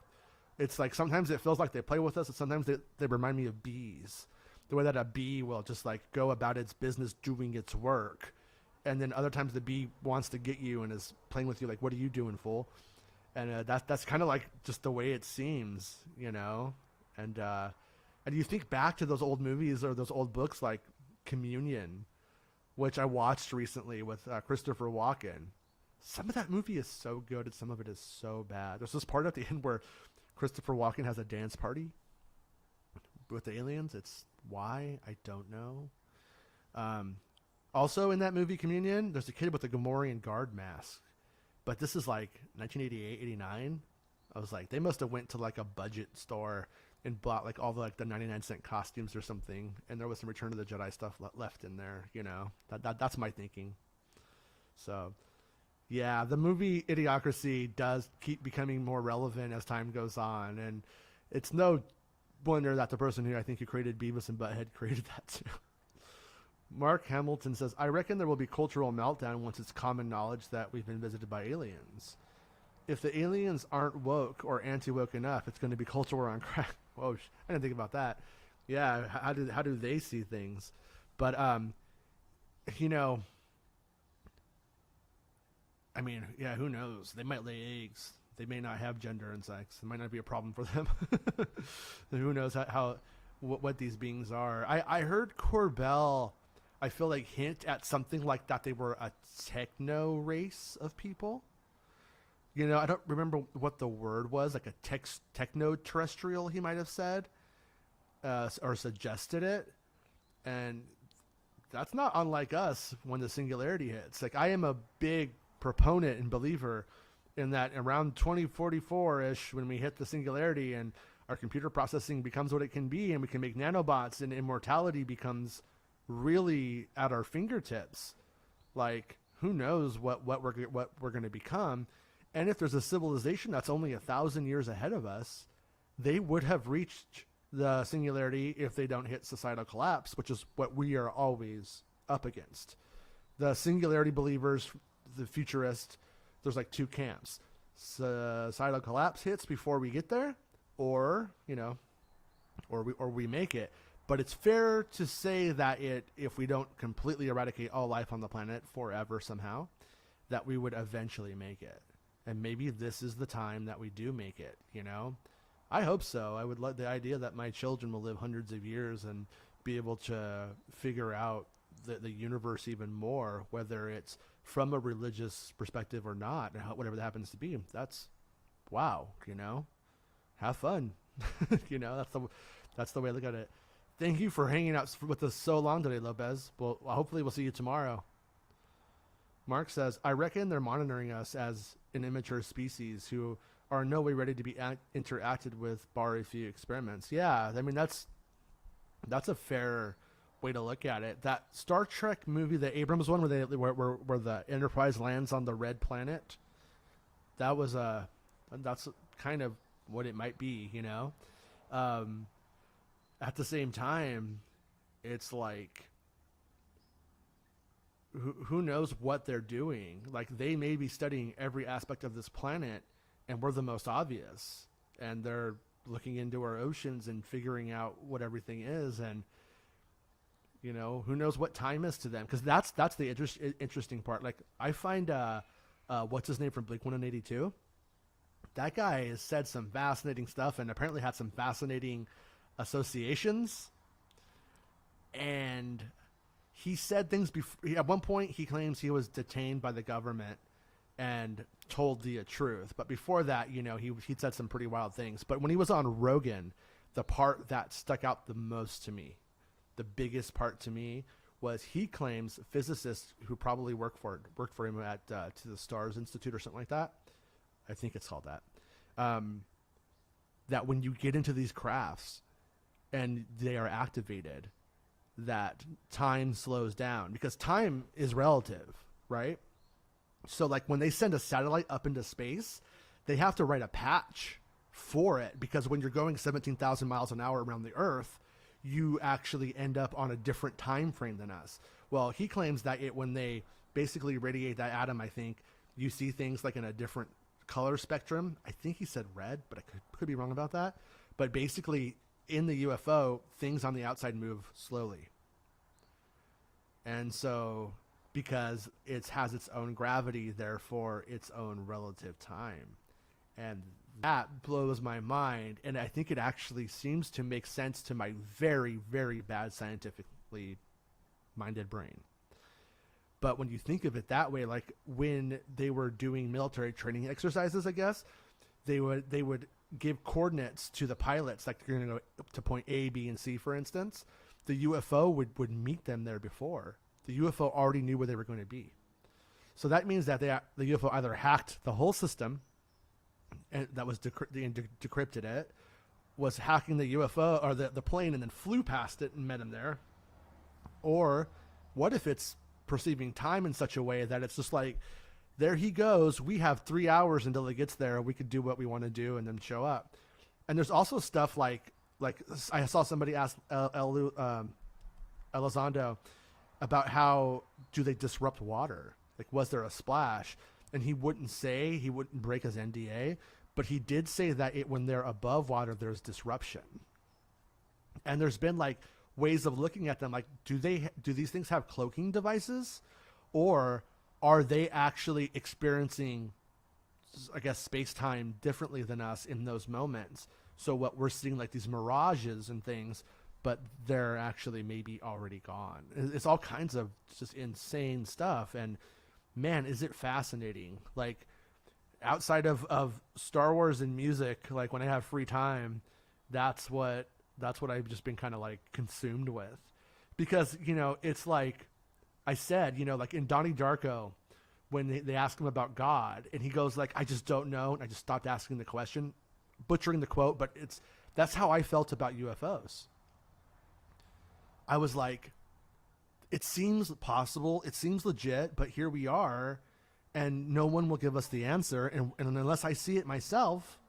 Speaker 1: it's like sometimes it feels like they play with us, and sometimes they remind me of bees. The way that a bee will just, like, go about its business doing its work. And then other times the bee wants to get you and is playing with you like, what are you doing, fool? And that's kind of like just the way it seems, you know? And you think back to those old movies or those old books like Communion, which I watched recently with Christopher Walken. Some of that movie is so good and some of it is so bad. There's this part at the end where Christopher Walken has a dance party with the aliens. It's why, I don't know. Also in that movie Communion, there's a kid with a Gamorrean guard mask. But this is like 1988, 89. I was like, they must have went to like a budget store and bought like all the 99-cent costumes or something, and there was some Return of the Jedi stuff left in there, you know. That's my thinking. So, yeah, the movie Idiocracy does keep becoming more relevant as time goes on, and it's no wonder that the person who I think who created Beavis and Butthead created that too. Mark Hamilton says, I reckon there will be cultural meltdown once it's common knowledge that we've been visited by aliens. If the aliens aren't woke or anti-woke enough, it's going to be culture war on crack. Whoa, I didn't think about that. Yeah, how do they see things? But, you know, I mean, yeah, who knows? They might lay eggs. They may not have gender and sex. It might not be a problem for them. Who knows what these beings are. I heard Corbell, I feel like, hint at something like that they were a techno race of people. You know, I don't remember what the word was, like a techno-terrestrial, he might have said, or suggested it. And that's not unlike us when the singularity hits. Like, I am a big proponent and believer in that around 2044-ish, when we hit the singularity and our computer processing becomes what it can be, and we can make nanobots, and immortality becomes really at our fingertips. Like, who knows what we're going to become? And if there's a civilization that's only 1,000 years ahead of us, they would have reached the singularity if they don't hit societal collapse, which is what we are always up against. The singularity believers, the futurists, there's like two camps. Societal collapse hits before we get there, or we make it. But it's fair to say that if we don't completely eradicate all life on the planet forever somehow, that we would eventually make it. And maybe this is the time that we do make it, you know? I hope so. I would love the idea that my children will live hundreds of years and be able to figure out the universe even more, whether it's from a religious perspective or not, whatever that happens to be. That's, wow, you know? Have fun. You know, that's the way I look at it. Thank you for hanging out with us so long today, Lopez. Well, hopefully we'll see you tomorrow. Mark says, I reckon they're monitoring us as an immature species who are in no way ready to be interacted with, bar a few experiments. Yeah, I mean, that's a fair way to look at it. That Star Trek movie, the Abrams one, where the Enterprise lands on the red planet, that's kind of what it might be, you know? At the same time, it's like, who knows what they're doing? Like, they may be studying every aspect of this planet, and we're the most obvious. And they're looking into our oceans and figuring out what everything is. And, you know, who knows what time is to them? Because that's the interesting part. Like, I find, what's his name from Blink-182? That guy has said some fascinating stuff and apparently had some fascinating associations. And he said things before. At one point, he claims he was detained by the government and told the truth. But before that, you know, he'd said some pretty wild things. But when he was on Rogan, the part that stuck out the most to me, the biggest part to me, was he claims physicists who probably worked for him at to the Stars Institute or something like that. I think it's called that. That when you get into these crafts and they are activated, that time slows down, because time is relative, right? So like when they send a satellite up into space, they have to write a patch for it, because when you're going 17,000 miles an hour around the Earth, you actually end up on a different time frame than us. Well, he claims that when they basically radiate that atom, I think you see things like in a different color spectrum. I think he said red, but I could be wrong about that. But basically, in the UFO, things on the outside move slowly. And so, because it has its own gravity, therefore its own relative time. And that blows my mind. And I think it actually seems to make sense to my very, very bad scientifically minded brain. But when you think of it that way, like when they were doing military training exercises, I guess, they would give coordinates to the pilots, like you're going to go to point A, B, and C, for instance. The UFO would meet them there before. The UFO already knew where they were going to be. So that means that the UFO either hacked the whole system, and that was decrypted it, was hacking the UFO or the plane and then flew past it and met him there. Or what if it's perceiving time in such a way that it's just like, there he goes, we have 3 hours until it gets there, we could do what we want to do and then show up. And there's also stuff like I saw somebody ask Elizondo about how do they disrupt water, like was there a splash, and he wouldn't break his NDA, but he did say that when they're above water there's disruption. And there's been like ways of looking at them, like do these things have cloaking devices, or are they actually experiencing I guess, space-time differently than us in those moments. So what we're seeing, like these mirages and things, but they're actually maybe already gone. It's all kinds of just insane stuff. And man, is it fascinating. Like, outside of Star Wars and music, like when I have free time, that's what I've just been kind of like consumed with. Because, it's like I said, like in Donnie Darko, when they ask him about God, and he goes like, I just don't know, and I just stopped asking the question, butchering the quote, but that's how I felt about UFOs. I was like, it seems possible, it seems legit, but here we are, and no one will give us the answer, and unless I see it myself,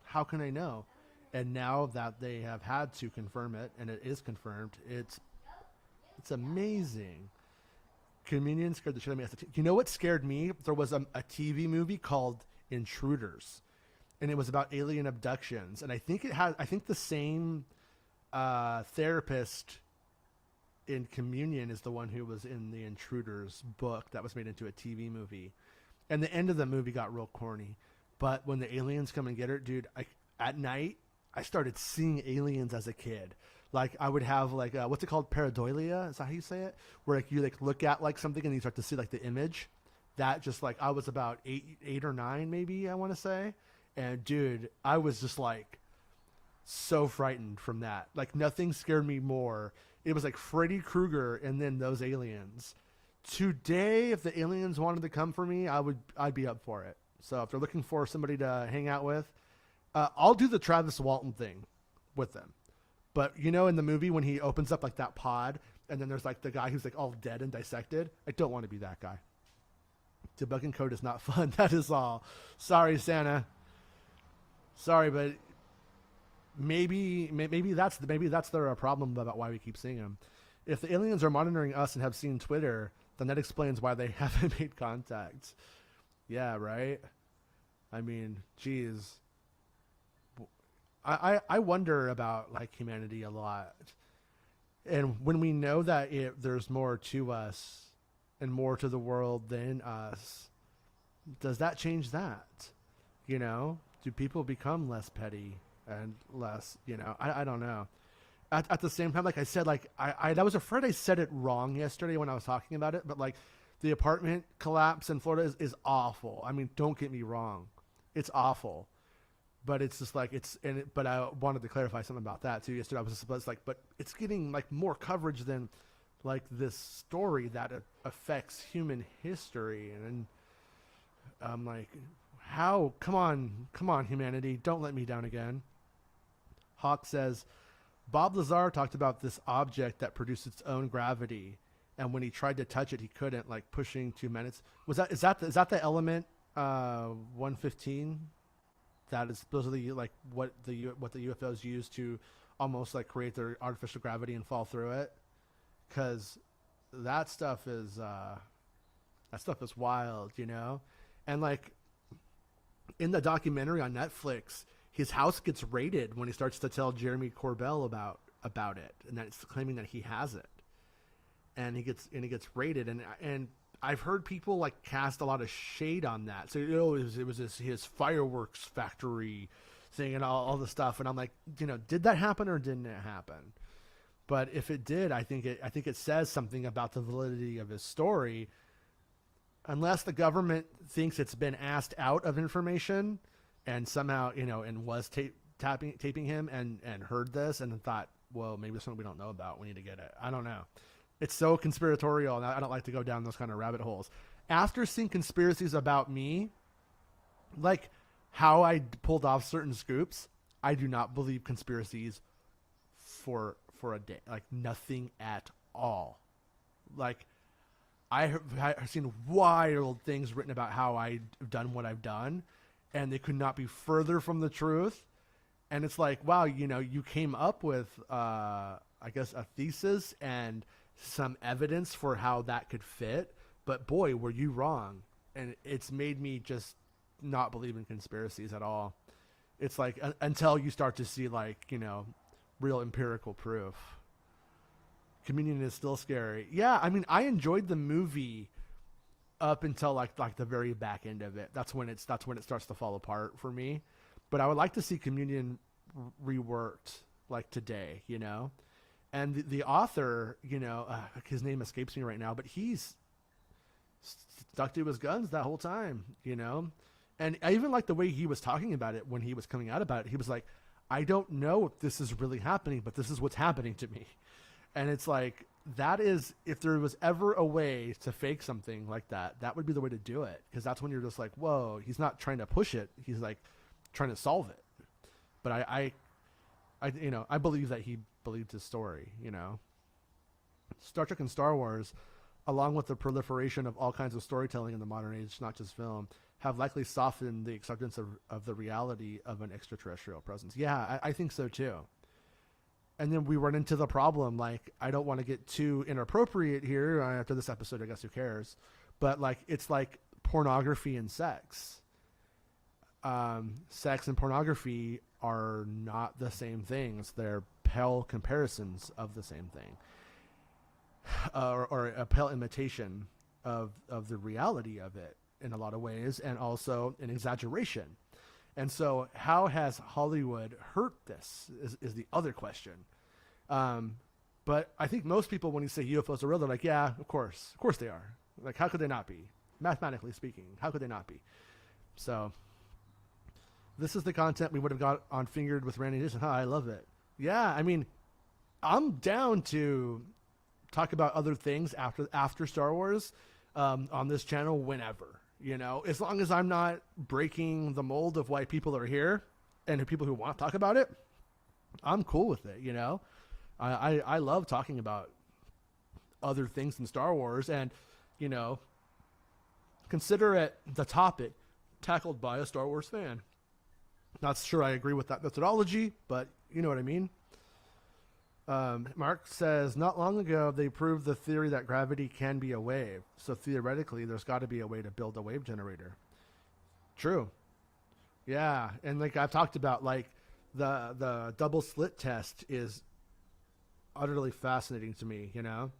Speaker 1: how can I know? And now that they have had to confirm it, and it is confirmed, it's amazing. Communion scared the shit out of me. You know what scared me? There was a TV movie called Intruders, and it was about alien abductions. And I think the same therapist in Communion is the one who was in the Intruders book that was made into a TV movie. And the end of the movie got real corny. But when the aliens come and get her, dude, at night, I started seeing aliens as a kid. Like, I would have, like, what's it called? Pareidolia? Is that how you say it? Where, like, you, like, look at, like, something and you start to see, like, the image. That just, like, I was about eight or nine, maybe, I want to say. And, dude, I was just, like, so frightened from that. Like, nothing scared me more. It was, like, Freddy Krueger and then those aliens. Today, if the aliens wanted to come for me, I'd be up for it. So if they're looking for somebody to hang out with, I'll do the Travis Walton thing with them. But, in the movie when he opens up, like, that pod, and then there's, like, the guy who's, like, all dead and dissected, I don't want to be that guy. Debugging code is not fun. That is all. Sorry, Santa. Sorry, but maybe that's their problem about why we keep seeing them. If the aliens are monitoring us and have seen Twitter, then that explains why they haven't made contact. Yeah, right? I mean, geez. I wonder about, like, humanity a lot. And when we know that there's more to us and more to the world than us, does that change that? Do people become less petty and less, I don't know. At the same time, like I said, like I was afraid I said it wrong yesterday when I was talking about it, but like the apartment collapse in Florida is awful. I mean, don't get me wrong. It's awful. But it's just like but I wanted to clarify something about that too yesterday. I was just like, but it's getting like more coverage than like this story that affects human history, and I'm like, how? Come on, humanity! Don't let me down again. Hawk says, Bob Lazar talked about this object that produced its own gravity, and when he tried to touch it, he couldn't. Like pushing 2 minutes. Is that the element 115? That is supposedly like what the UFOs use to almost like create their artificial gravity and fall through it, because that stuff is wild, and like in the documentary on Netflix, his house gets raided when he starts to tell Jeremy Corbell about it, and that's claiming that he has it, and he gets raided, and I've heard people like cast a lot of shade on that. So it was his fireworks factory thing and all the stuff. And I'm like, did that happen or didn't it happen? But if it did, I think it says something about the validity of his story. Unless the government thinks it's been asked out of information, and somehow and was taping him and heard this and thought, well, maybe there's something we don't know about. We need to get it. I don't know. It's so conspiratorial, and I don't like to go down those kind of rabbit holes. After seeing conspiracies about me, like how I pulled off certain scoops, I do not believe conspiracies for a day. Like, nothing at all. Like, I have seen wild things written about how I've done what I've done, and they could not be further from the truth. And it's like, wow, you came up with, I guess, a thesis and some evidence for how that could fit, but boy, were you wrong. And it's made me just not believe in conspiracies at all. It's like until you start to see like, real empirical proof. Communion is still scary. Yeah, I mean, I enjoyed the movie up until like the very back end of it. That's when it starts to fall apart for me. But I would like to see Communion reworked like today, you know. And the author, you know, his name escapes me right now, but he's stuck to his guns that whole time, you know. And I even like the way he was talking about it when he was coming out about it. He was like, I don't know if this is really happening, but this is what's happening to me. And it's like, that is, if there was ever a way to fake something like that, that would be the way to do it. Because that's when you're just like, whoa, he's not trying to push it. He's like trying to solve it. But I you know, I believe that he believed his story, you know. Star Trek and Star Wars, along with the proliferation of all kinds of storytelling in the modern age, not just film, have likely softened the acceptance of the reality of an extraterrestrial presence. Yeah, I think so too. And then we run into the problem, like, I don't want to get too inappropriate here after this episode, I guess who cares? But like, it's like pornography and sex. Sex and pornography are not the same things. They're pale comparisons of the same thing. Or a pale imitation of the reality of it in a lot of ways, and also an exaggeration. And so how has Hollywood hurt this is the other question. But I think most people, when you say UFOs are real, they're like, yeah, of course they are. Like, how could they not be? Mathematically speaking, how could they not be? So this is the content we would have got on Fingered with Randy Nixon. I love it. Yeah, I mean, I'm down to talk about other things after Star Wars on this channel whenever, you know, as long as I'm not breaking the mold of why people are here and the people who want to talk about it, I'm cool with it, you know. I love talking about other things in Star Wars, and, you know, consider it the topic tackled by a Star Wars fan. Not sure I agree with that methodology, but you know what I mean. Mark says, not long ago, they proved the theory that gravity can be a wave. So theoretically, there's got to be a way to build a wave generator. True. Yeah. And like I've talked about, like the double slit test is utterly fascinating to me, you know.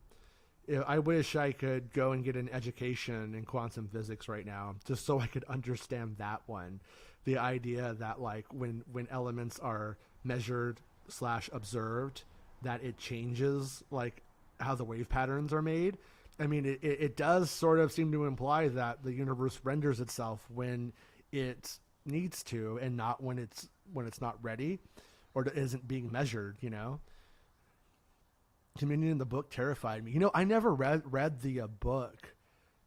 Speaker 1: I wish I could go and get an education in quantum physics right now, just so I could understand that one. The idea that like when elements are measured / observed, that it changes like how the wave patterns are made. I mean, it does sort of seem to imply that the universe renders itself when it needs to, and not when it's not ready or isn't being measured, you know. Communion in the book terrified me. You know, I never read the book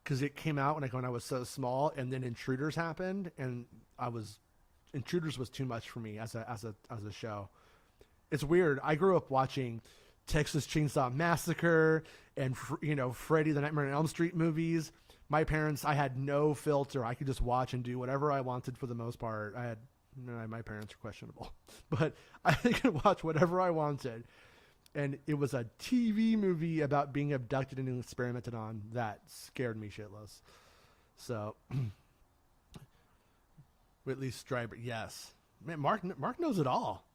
Speaker 1: because it came out when I was so small, and then Intruders happened, and Intruders was too much for me as a show. It's weird. I grew up watching Texas Chainsaw Massacre and, you know, Freddy the Nightmare on Elm Street movies. My parents, I had no filter. I could just watch and do whatever I wanted for the most part. My parents are questionable, but I could watch whatever I wanted. And it was a TV movie about being abducted and experimented on that scared me shitless. So, Whitley Strieber, yes. Man, Mark knows it all.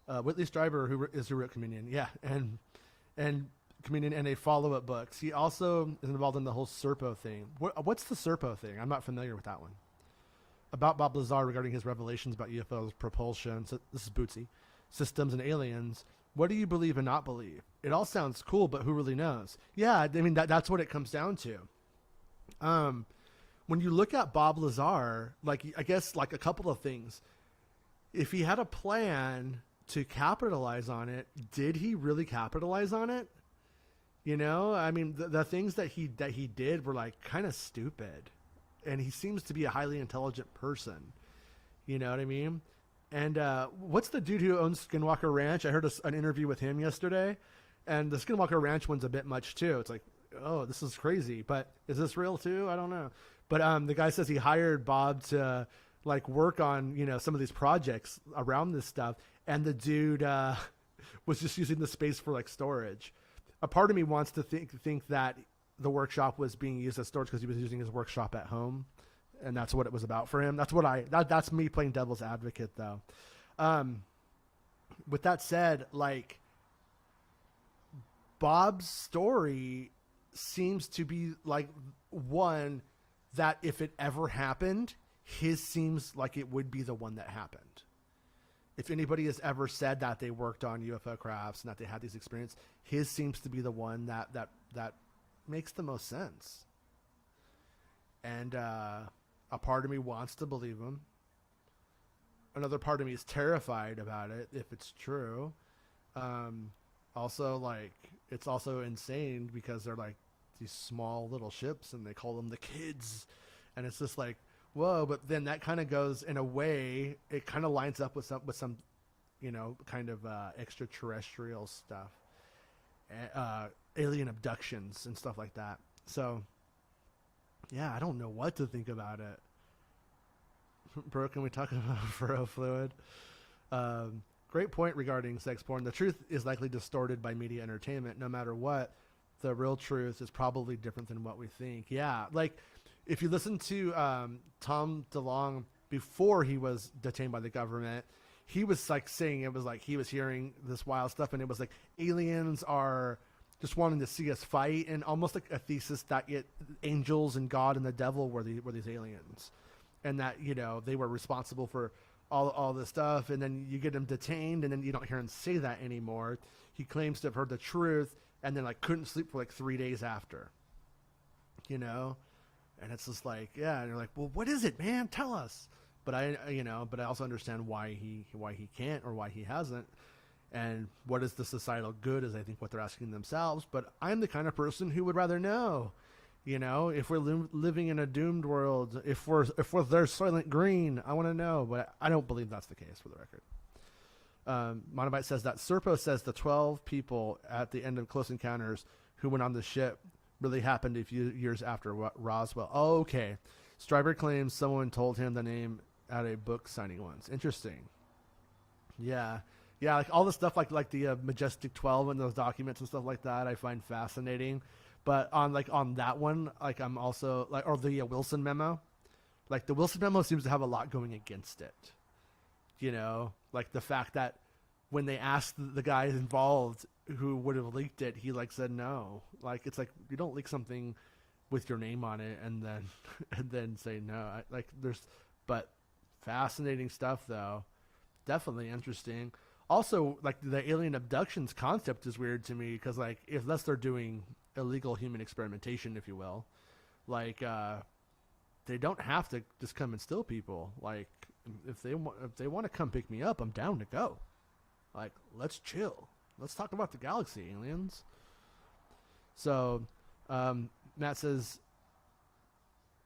Speaker 1: Whitley Strieber, who wrote Communion, yeah, and Communion and a follow-up books. He also is involved in the whole Serpo thing. What's the Serpo thing? I'm not familiar with that one. About Bob Lazar regarding his revelations about UFOs, propulsion. So this is Bootsy, systems and aliens. What do you believe and not believe? It all sounds cool, but who really knows? Yeah, I mean that's what it comes down to. When you look at Bob Lazar, like I guess like a couple of things. If he had a plan to capitalize on it, did he really capitalize on it? You know, I mean, the things that he did were like kind of stupid, and he seems to be a highly intelligent person. You know what I mean? And what's the dude who owns Skinwalker Ranch? I heard an interview with him yesterday, and the Skinwalker Ranch one's a bit much too. It's like, oh, this is crazy, but is this real too? I don't know. But the guy says he hired Bob to like work on, you know, some of these projects around this stuff, and the dude was just using the space for like storage. A part of me wants to think that the workshop was being used as storage because he was using his workshop at home, and that's what it was about for him. That's me playing devil's advocate, though. With that said, like, Bob's story seems to be like one that if it ever happened, his seems like it would be the one that happened. If anybody has ever said that they worked on UFO crafts and that they had these experiences, his seems to be the one that makes the most sense. And a part of me wants to believe him. Another part of me is terrified about it if it's true. Also, like, it's also insane because they're like these small little ships and they call them the kids. And it's just like, whoa, but then that kind of goes in a way, it kind of lines up with some, you know, kind of extraterrestrial stuff, alien abductions and stuff like that. So, yeah, I don't know what to think about it. Bro, can we talk about furrow fluid? Great point regarding sex porn. The truth is likely distorted by media entertainment. No matter what, the real truth is probably different than what we think. Yeah, like if you listen to Tom DeLonge before he was detained by the government, he was like saying it was like he was hearing this wild stuff, and it was like aliens are just wanting to see us fight, and almost like a thesis that angels and God and the devil were these aliens, and that, you know, they were responsible for all this stuff. And then you get him detained, and then you don't hear him say that anymore. He claims to have heard the truth, and then like couldn't sleep for like 3 days after, you know. And it's just like, yeah, and you're like, well, what is it, man? Tell us. But I also understand why he can't, or why he hasn't, and what is the societal good is I think what they're asking themselves. But I'm the kind of person who would rather know, you know, if we're living in a doomed world, if we're there's Soylent Green, I want to know. But I don't believe that's the case, for the record. Monobite says that Serpo says the 12 people at the end of Close Encounters who went on the ship really happened a few years after Roswell. Oh, okay. Stryber claims someone told him the name at a book signing once. Interesting. Yeah, like all the stuff like the Majestic 12 and those documents and stuff like that, I find fascinating. But on that one, like I'm also like, or the Wilson memo, like the Wilson memo seems to have a lot going against it. You know, like the fact that when they asked the guys involved who would have leaked it, he like said no. Like it's like you don't leak something with your name on it and then say no. But fascinating stuff though, definitely interesting. Also, like the alien abductions concept is weird to me because like unless they're doing illegal human experimentation, if you will, like they don't have to just come and steal people. Like if they want to come pick me up, I'm down to go. Like, let's chill. Let's talk about the galaxy, aliens. So, Matt says,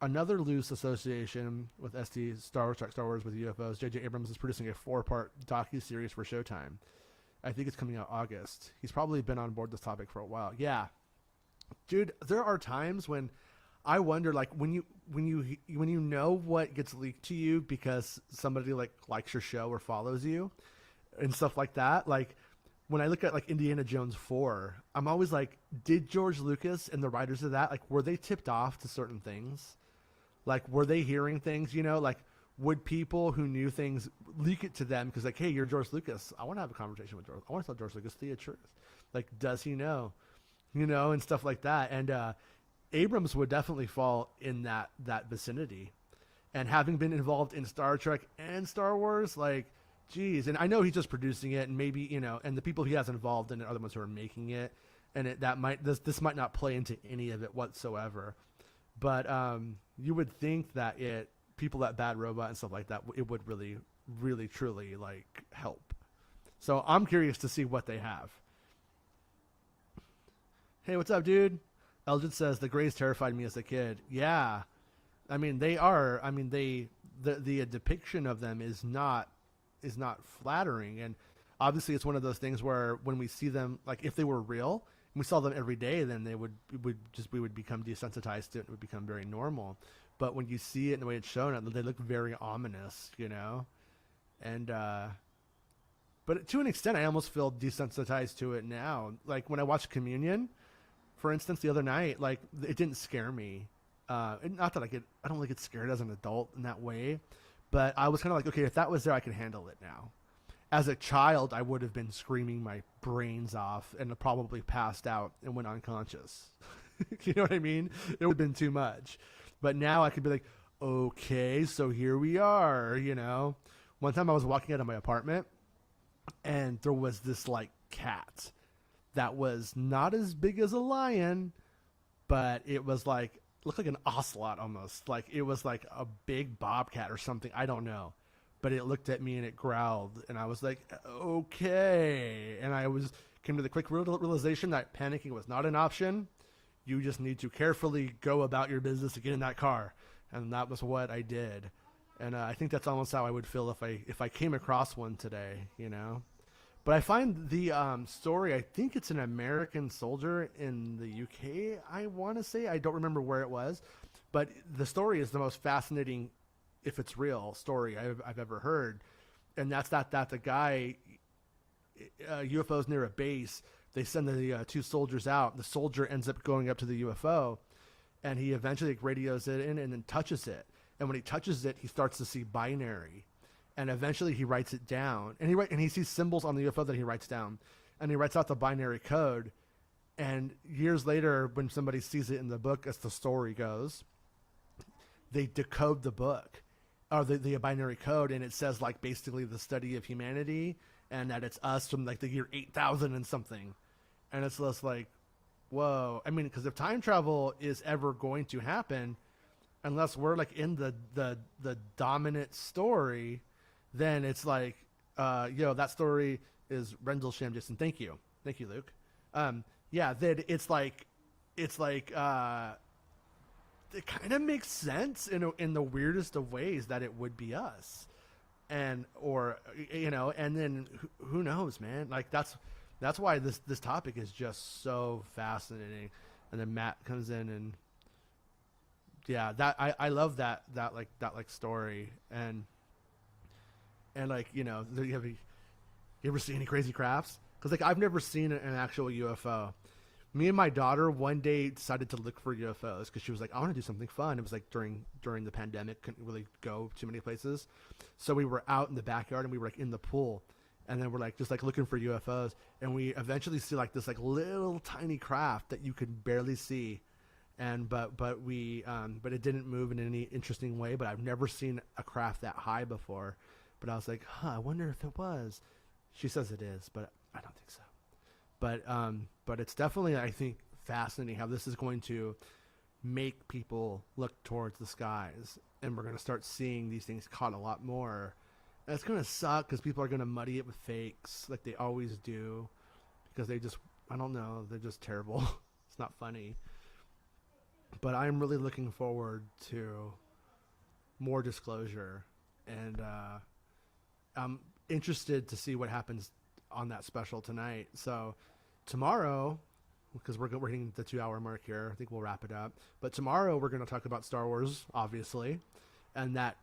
Speaker 1: another loose association with ST Star Wars with UFOs. J.J. Abrams is producing a 4-part docu-series for Showtime. I think it's coming out August. He's probably been on board this topic for a while. Yeah. Dude, there are times when I wonder, like, when you know what gets leaked to you because somebody likes your show or follows you and stuff like that. Like when I look at like Indiana Jones 4, I'm always like, did George Lucas and the writers of that, like, were they tipped off to certain things? Like, were they hearing things, you know, like would people who knew things leak it to them? Cause like, hey, you're George Lucas. I want to have a conversation with George. I want to tell George Lucas the truth. Like, does he know, you know, and stuff like that. And, Abrams would definitely fall in that vicinity. And having been involved in Star Trek and Star Wars, like, geez, and I know he's just producing it, and maybe, you know, and the people he has involved in it are the ones who are making it, and this might not play into any of it whatsoever, but you would think that people at Bad Robot and stuff like that, it would really, really, truly like help. So I'm curious to see what they have. Hey, what's up, dude? Elgin says the Greys terrified me as a kid. Yeah, I mean they are. I mean the depiction of them is not flattering, and obviously it's one of those things where when we see them, like if they were real and we saw them every day, then we would become desensitized to it. It would become very normal. But when you see it in the way it's shown, they look very ominous, you know. And but to an extent, I almost feel desensitized to it now. Like when I watched Communion, for instance, the other night, like it didn't scare me. Not that I don't get scared as an adult in that way. But I was kind of like, okay, if that was there, I can handle it now. As a child, I would have been screaming my brains off and probably passed out and went unconscious. You know what I mean? It would have been too much. But now I could be like, okay, so here we are, you know. One time I was walking out of my apartment and there was this like cat that was not as big as a lion, but it was like looked like an ocelot almost. Like it was like a big bobcat or something. I don't know. But it looked at me and it growled and I was like, okay. And I was came to the quick realization that panicking was not an option. You just need to carefully go about your business to get in that car. And that was what I did. And I think that's almost how I would feel if I came across one today, you know. But I find the story, I think it's an American soldier in the UK, I want to say. I don't remember where it was. But the story is the most fascinating, if it's real, story I've ever heard. And that's that the guy, UFOs near a base, they send the two soldiers out. The soldier ends up going up to the UFO, and he eventually radios it in and then touches it. And when he touches it, he starts to see binary. And eventually he writes it down. And he sees symbols on the UFO that he writes down. And he writes out the binary code. And years later, when somebody sees it in the book, as the story goes, they decode the book, or the binary code, and it says like basically the study of humanity, and that it's us from like the year 8000 and something. And it's just like, whoa. I mean, because if time travel is ever going to happen, unless we're like in the dominant story, then it's like, that story is Rendlesham Jason. Thank you, Luke. Yeah, that it's like, it kind of makes sense in the weirdest of ways that it would be us, and then who knows, man? Like that's why this topic is just so fascinating. And then Matt comes in and. Yeah, that I love that story, and like, you know, you ever see any crazy crafts? Because like I've never seen an actual UFO. Me and my daughter one day decided to look for UFOs because she was like, I want to do something fun. It was like during the pandemic, couldn't really go too many places, so we were out in the backyard and we were like in the pool, and then we're like just like looking for UFOs, and we eventually see like this like little tiny craft that you could barely see. But it didn't move in any interesting way. But I've never seen a craft that high before. But I was like, I wonder if it was. She says it is, but I don't think so. But it's definitely, I think, fascinating how this is going to make people look towards the skies, and we're going to start seeing these things caught a lot more. And it's going to suck because people are going to muddy it with fakes like they always do, because I don't know, they're just terrible. It's not funny. But I'm really looking forward to more disclosure, and I'm interested to see what happens on that special tonight. So tomorrow, because we're hitting the 2-hour mark here, I think we'll wrap it up. But tomorrow we're going to talk about Star Wars, obviously, and that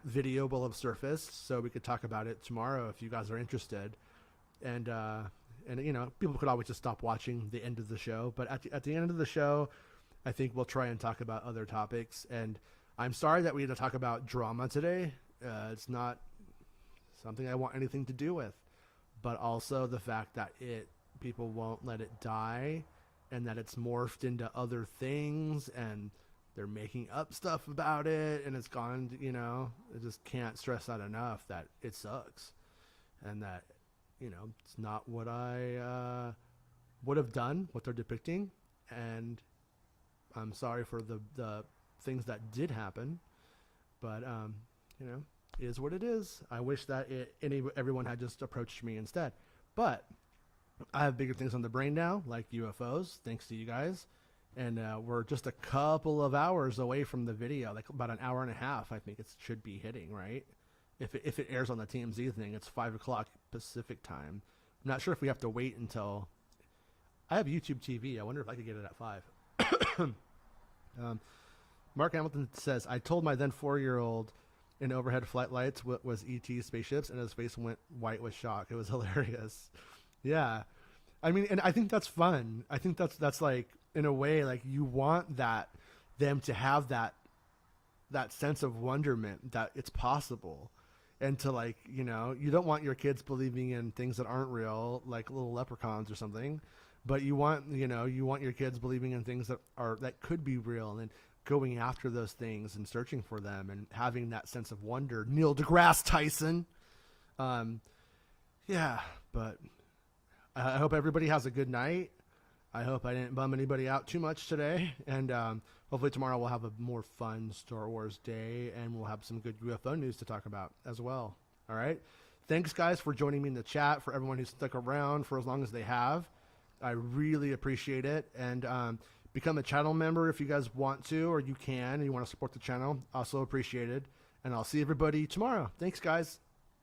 Speaker 1: video will have surfaced, so we could talk about it tomorrow if you guys are interested. And you know, people could always just stop watching the end of the show, but at the end of the show, I think we'll try and talk about other topics. And I'm sorry that we had to talk about drama today. It's not something I want anything to do with, but also the fact that people won't let it die, and that it's morphed into other things, and they're making up stuff about it, and it's gone, you know, I just can't stress that enough, that it sucks, and that, you know, it's not what I would have done, what they're depicting. And I'm sorry for the things that did happen, but you know, it is what it is. I wish that everyone had just approached me instead, but I have bigger things on the brain now, like UFOs, thanks to you guys, and we're just a couple of hours away from the video, like about an hour and a half. I think it should be hitting, right? If it airs on the TMZ thing, it's 5 o'clock Pacific time. I'm not sure if we have to wait until. I have YouTube TV. I wonder if I could get it at 5. Mark Hamilton says, I told my then 4-year-old in overhead flight lights what was ET spaceships, and his face went white with shock. It was hilarious. Yeah. I mean, and I think that's fun. I think that's like, in a way, like you want them to have that sense of wonderment that it's possible. and to like, you know, you don't want your kids believing in things that aren't real, like little leprechauns or something, but you want, you know, you want your kids believing in things that could be real, and going after those things and searching for them and having that sense of wonder. Neil deGrasse Tyson. Yeah, but I hope everybody has a good night. I hope I didn't bum anybody out too much today. And hopefully tomorrow we'll have a more fun Star Wars day, and we'll have some good UFO news to talk about as well. All right. Thanks, guys, for joining me in the chat, for everyone who's stuck around for as long as they have. I really appreciate it. And become a channel member if you guys want to, or you can, and you want to support the channel. Also appreciated. And I'll see everybody tomorrow. Thanks, guys.